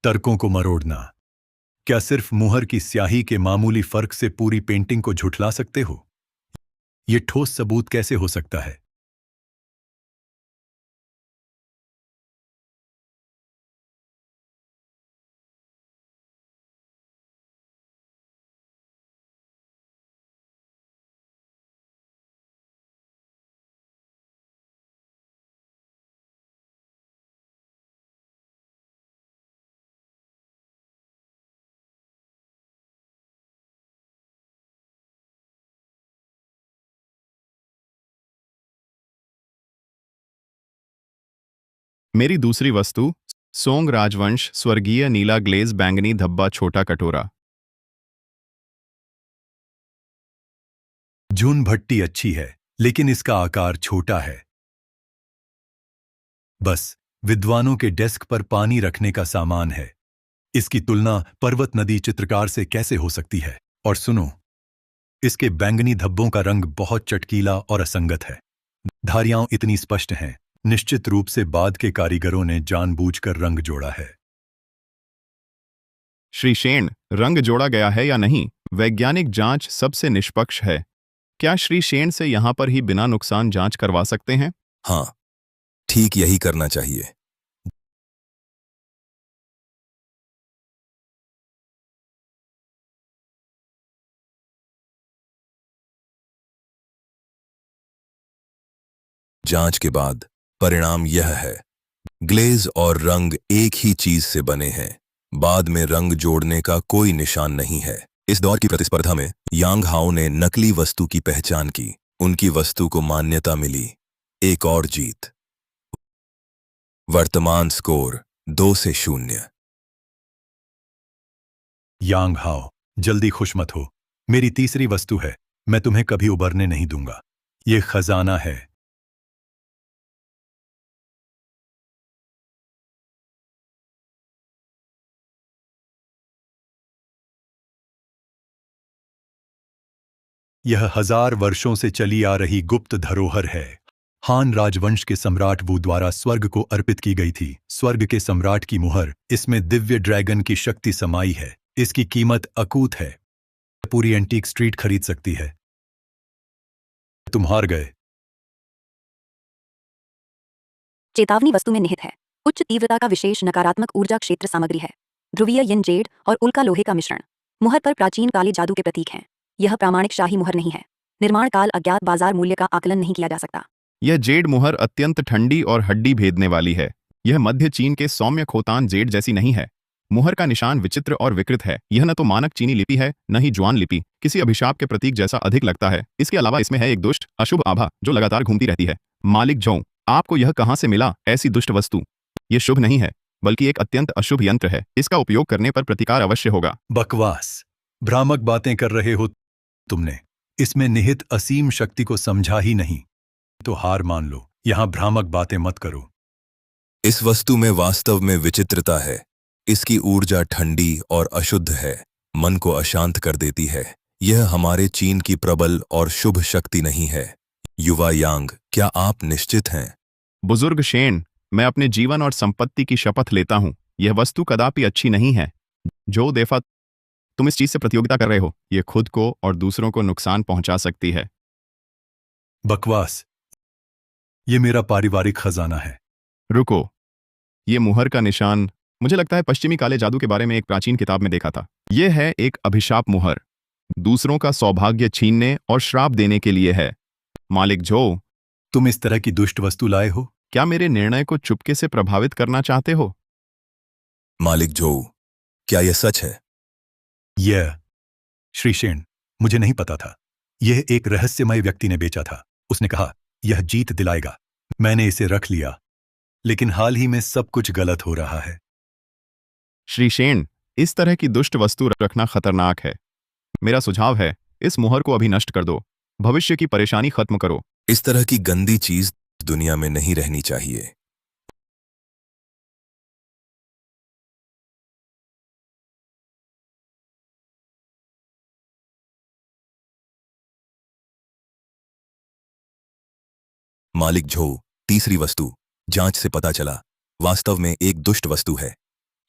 तर्कों को मरोड़ना। क्या सिर्फ मुहर की स्याही के मामूली फर्क से पूरी पेंटिंग को झुठला सकते हो? यह ठोस सबूत कैसे हो सकता है? मेरी दूसरी वस्तु सोंग राजवंश स्वर्गीय नीला ग्लेज बैंगनी धब्बा छोटा कटोरा। जून भट्टी अच्छी है, लेकिन इसका आकार छोटा है। बस विद्वानों के डेस्क पर पानी रखने का सामान है। इसकी तुलना पर्वत नदी चित्रकार से कैसे हो सकती है? और सुनो, इसके बैंगनी धब्बों का रंग बहुत चटकीला और असंगत है। धारियां इतनी स्पष्ट हैं, निश्चित रूप से बाद के कारीगरों ने जानबूझकर रंग जोड़ा है। श्री शेन, रंग जोड़ा गया है या नहीं, वैज्ञानिक जांच सबसे निष्पक्ष है। क्या श्री शेन से यहां पर ही बिना नुकसान जांच करवा सकते हैं? हाँ, ठीक यही करना चाहिए। जांच के बाद परिणाम यह है, ग्लेज और रंग एक ही चीज से बने हैं। बाद में रंग जोड़ने का कोई निशान नहीं है। इस दौर की प्रतिस्पर्धा में यांग हाओ ने नकली वस्तु की पहचान की। उनकी वस्तु को मान्यता मिली। एक और जीत। वर्तमान स्कोर 2-0। यांग हाओ, जल्दी खुश मत हो। मेरी तीसरी वस्तु है, मैं तुम्हें कभी उबरने नहीं दूंगा। ये खजाना है। यह 1000 वर्षों से चली आ रही गुप्त धरोहर है। हान राजवंश के सम्राट वू द्वारा स्वर्ग को अर्पित की गई थी। स्वर्ग के सम्राट की मुहर, इसमें दिव्य ड्रैगन की शक्ति समाई है। इसकी कीमत अकूत है। पूरी एंटीक स्ट्रीट खरीद सकती है। तुम हार गए। चेतावनी वस्तु में निहित है। उच्च तीव्रता का विशेष नकारात्मक ऊर्जा क्षेत्र सामग्री है। ध्रुवीय यन जेड और उल्का लोहे का मिश्रण। मुहर पर प्राचीन काले जादू के प्रतीक हैं। यह प्रामाणिक शाही मुहर नहीं है। निर्माण काल अज्ञात, बाजार मूल्य का आकलन नहीं किया जा सकता। यह जेड मुहर अत्यंत ठंडी और हड्डी भेदने वाली है। यह मध्य चीन के सौम्य खोतान जेड जैसी नहीं है। मुहर का निशान विचित्र और विकृत है। यह न तो मानक चीनी लिपि है, न ही ज्वान लिपि। किसी अभिशाप के प्रतीक जैसा अधिक लगता है। इसके अलावा इसमें है एक दुष्ट अशुभ आभा जो लगातार घूमती रहती है। मालिक झों, आपको यह कहां से मिला? ऐसी दुष्ट वस्तु। यह शुभ नहीं है, बल्कि एक अत्यंत अशुभ यंत्र है। इसका उपयोग करने पर प्रतिकार अवश्य होगा। बकवास, भ्रामक बातें कर रहे हो तुमने। इसमें निहित असीम शक्ति को समझा ही नहीं। तो हार मान लो। यहां भ्रामक बातें मत करो। इस वस्तु में वास्तव में विचित्रता है। इसकी ऊर्जा ठंडी और अशुद्ध है, मन को अशांत कर देती है। यह हमारे चीन की प्रबल और शुभ शक्ति नहीं है। युवा यांग, क्या आप निश्चित हैं? बुजुर्ग शेन, मैं अपने जीवन और संपत्ति की शपथ लेता हूं, यह वस्तु कदापि अच्छी नहीं है। जो देफा तुम इस चीज से प्रतियोगिता कर रहे हो, यह खुद को और दूसरों को नुकसान पहुंचा सकती है। बकवास, ये मेरा पारिवारिक खजाना है। रुको, ये मुहर का निशान मुझे लगता है पश्चिमी काले जादू के बारे में एक प्राचीन किताब में देखा था। यह है एक अभिशाप मुहर, दूसरों का सौभाग्य छीनने और श्राप देने के लिए है। मालिक झो, तुम इस तरह की दुष्ट वस्तु लाए हो? क्या मेरे निर्णय को चुपके से प्रभावित करना चाहते हो? मालिक झो, क्या यह सच है? यह श्री शेन, मुझे नहीं पता था। यह एक रहस्यमय व्यक्ति ने बेचा था। उसने कहा यह जीत दिलाएगा। मैंने इसे रख लिया, लेकिन हाल ही में सब कुछ गलत हो रहा है। श्री शेन, इस तरह की दुष्ट वस्तु रखना खतरनाक है। मेरा सुझाव है, इस मुहर को अभी नष्ट कर दो। भविष्य की परेशानी खत्म करो। इस तरह की गंदी चीज दुनिया में नहीं रहनी चाहिए। मालिक झो, तीसरी वस्तु। जांच से पता चला, वास्तव में एक दुष्ट वस्तु है।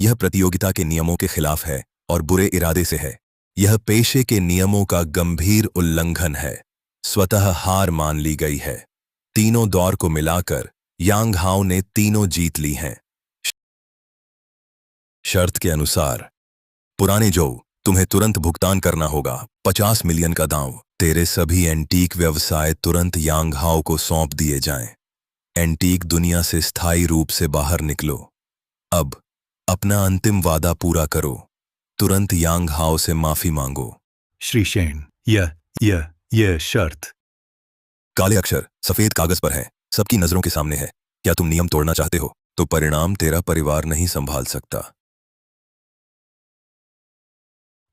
यह प्रतियोगिता के नियमों के खिलाफ है और बुरे इरादे से है। यह पेशे के नियमों का गंभीर उल्लंघन है। स्वतः हार मान ली गई है। तीनों दौर को मिलाकर यांग हाओ ने तीनों जीत ली हैं। शर्त के अनुसार, पुराने जो, तुम्हें तुरंत भुगतान करना होगा 50 मिलियन का दांव। तेरे सभी एंटीक व्यवसाय तुरंत यांग हाओ को सौंप दिए जाएं। एंटीक दुनिया से स्थायी रूप से बाहर निकलो। अब अपना अंतिम वादा पूरा करो। तुरंत यांग हाओ से माफी मांगो। श्री शेन, यह शर्त। काले अक्षर सफेद कागज पर है, सबकी नजरों के सामने है। क्या तुम नियम तोड़ना चाहते हो? तो परिणाम तेरा परिवार नहीं संभाल सकता।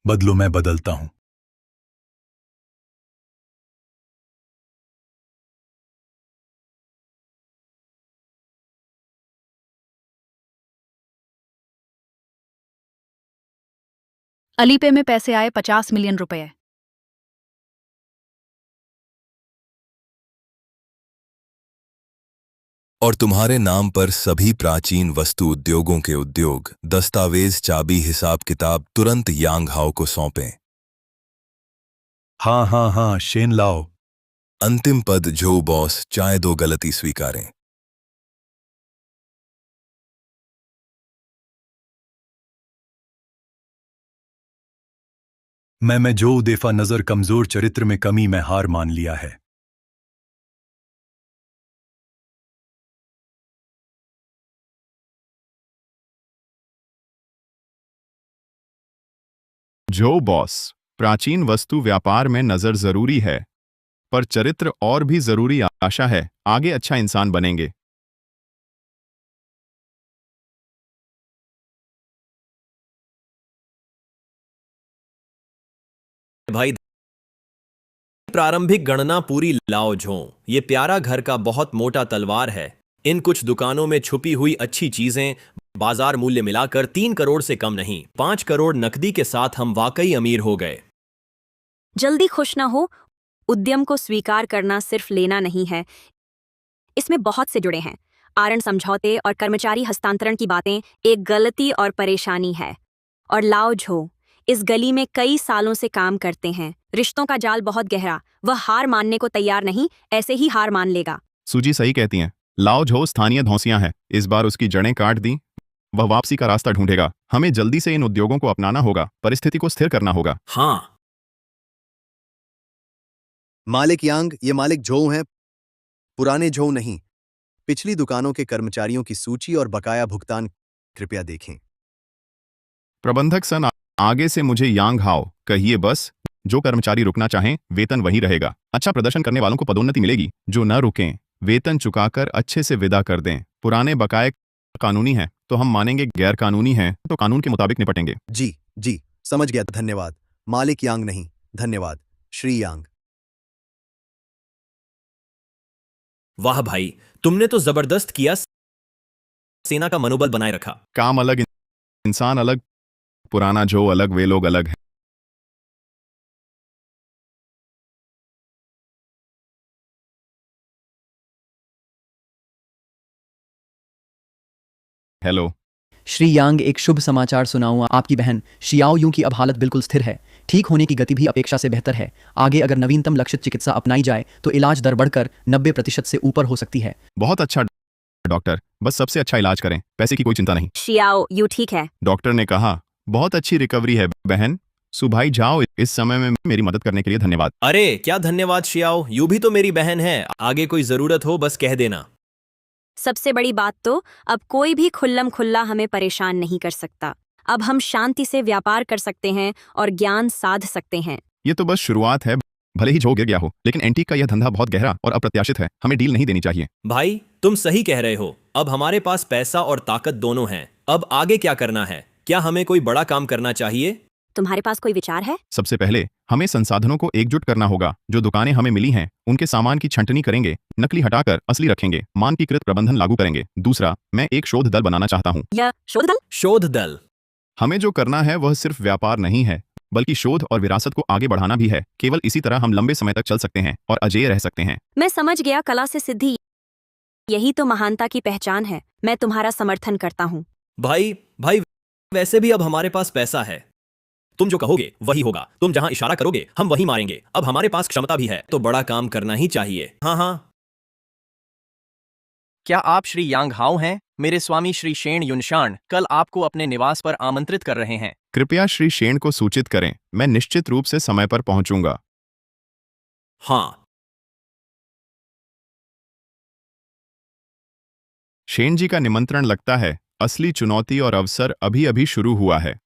बदलो, मैं बदलता हूं। अलीपे में पैसे आए 50 मिलियन रुपए। और तुम्हारे नाम पर सभी प्राचीन वस्तु उद्योगों के उद्योग, दस्तावेज, चाबी, हिसाब किताब तुरंत यांग हाओ को सौंपें। हाँ हाँ हाँ, शेन लाओ। अंतिम पद जो बॉस, चाहे दो गलती स्वीकारें। मैं जो उदेफा नजर कमजोर चरित्र में कमी में हार मान लिया है। जो बॉस, प्राचीन वस्तु व्यापार में नजर जरूरी है, पर चरित्र और भी जरूरी। आशा है आगे अच्छा इंसान बनेंगे। भाई, प्रारंभिक गणना पूरी लाओ झों। ये प्यारा घर का बहुत मोटा तलवार है। इन कुछ दुकानों में छुपी हुई अच्छी चीजें, बाजार मूल्य मिलाकर 3 करोड़ से कम नहीं। 5 करोड़ नकदी के साथ हम वाकई अमीर हो गए। जल्दी खुश ना हो। उद्यम को स्वीकार करना सिर्फ लेना नहीं है, इसमें बहुत से जुड़े हैं। आरण समझौते और कर्मचारी हस्तांतरण की बातें एक गलती और परेशानी है। और लाओ झो इस गली में कई सालों से काम करते हैं। रिश्तों का जाल बहुत गहरा। वह हार मानने को तैयार नहीं, ऐसे ही हार मान लेगा। सूजी सही कहती हैं। लाओ झो स्थानीय धौंसियां है। इस बार उसकी जड़ें काट दी, वह वापसी का रास्ता ढूंढेगा। हमें जल्दी से इन उद्योगों को अपनाना होगा, परिस्थिति को स्थिर करना होगा। हाँ, मालिक यांग, ये मालिक झोउ हैं, पुराने झोउ नहीं। पिछली दुकानों के कर्मचारियों की सूची और बकाया भुगतान कृपया देखें। प्रबंधक सन, आगे से मुझे यांग हाओ कहिए बस। जो कर्मचारी रुकना चाहें, वेतन वही रहेगा। अच्छा प्रदर्शन करने वालों को पदोन्नति मिलेगी। जो न रुकें, वेतन चुकाकर अच्छे से विदा कर दें। पुराने बकाये कानूनी हैं तो हम मानेंगे, गैर कानूनी हैं तो कानून के मुताबिक निपटेंगे। जी, समझ गया, धन्यवाद। मालिक यांग नहीं, धन्यवाद श्री यांग। वाह भाई, तुमने तो जबरदस्त किया। सेना का मनोबल बनाए रखा। काम अलग, इंसान अलग, पुराना जो अलग, वे लोग अलग हैं। हेलो श्री यांग, एक शुभ समाचार सुनाऊं। आपकी बहन शियाओ यूं की अब हालत बिल्कुल स्थिर है। ठीक होने की गति भी अपेक्षा से बेहतर है। आगे अगर नवीनतम लक्षित चिकित्सा अपनाई जाए तो इलाज दर बढ़कर 90% से ऊपर हो सकती है। बहुत अच्छा डॉक्टर, बस सबसे अच्छा इलाज करें, पैसे की कोई चिंता नहीं। शियाओ यू ठीक है? डॉक्टर ने कहा बहुत अच्छी रिकवरी है बहन। सुभाई जाओ, इस समय में मेरी मदद करने के लिए धन्यवाद। अरे क्या धन्यवाद शियाओ, यू भी तो मेरी बहन है। आगे कोई जरूरत हो बस कह देना। सबसे बड़ी बात तो अब कोई भी खुल्लम खुल्ला हमें परेशान नहीं कर सकता। अब हम शांति से व्यापार कर सकते हैं और ज्ञान साध सकते हैं। ये तो बस शुरुआत है। भले ही जो गिर गया हो, लेकिन एंटीक का यह धंधा बहुत गहरा और अप्रत्याशित है। हमें डील नहीं देनी चाहिए। भाई तुम सही कह रहे हो। अब हमारे पास पैसा और ताकत दोनों हैं। अब आगे क्या करना है? क्या हमें कोई बड़ा काम करना चाहिए? तुम्हारे पास कोई विचार है? सबसे पहले हमें संसाधनों को एकजुट करना होगा। जो दुकानें हमें मिली हैं उनके सामान की छंटनी करेंगे, नकली हटाकर असली रखेंगे, मानकीकृत प्रबंधन लागू करेंगे। दूसरा, मैं एक शोध दल बनाना चाहता हूँ। या शोध दल? शोध दल? हमें जो करना है वह सिर्फ व्यापार नहीं है, बल्कि शोध और विरासत को आगे बढ़ाना भी है। केवल इसी तरह हम लंबे समय तक चल सकते हैं और अजेय रह सकते हैं। मैं समझ गया, कला से सिद्धि, यही तो महानता की पहचान है। मैं तुम्हारा समर्थन करता हूँ। भाई वैसे भी अब हमारे पास पैसा है। तुम जो कहोगे वही होगा। तुम जहां इशारा करोगे हम वही मारेंगे। अब हमारे पास क्षमता भी है तो बड़ा काम करना ही चाहिए। हाँ। क्या आप श्री यांग हाओ हैं? मेरे स्वामी श्री शेन युनशान कल आपको अपने निवास पर आमंत्रित कर रहे हैं। कृपया श्री शेन को सूचित करें, मैं निश्चित रूप से समय पर पहुंचूंगा। हाँ। शेन जी का निमंत्रण लगता है। असली चुनौती और अवसर अभी अभी शुरू हुआ है।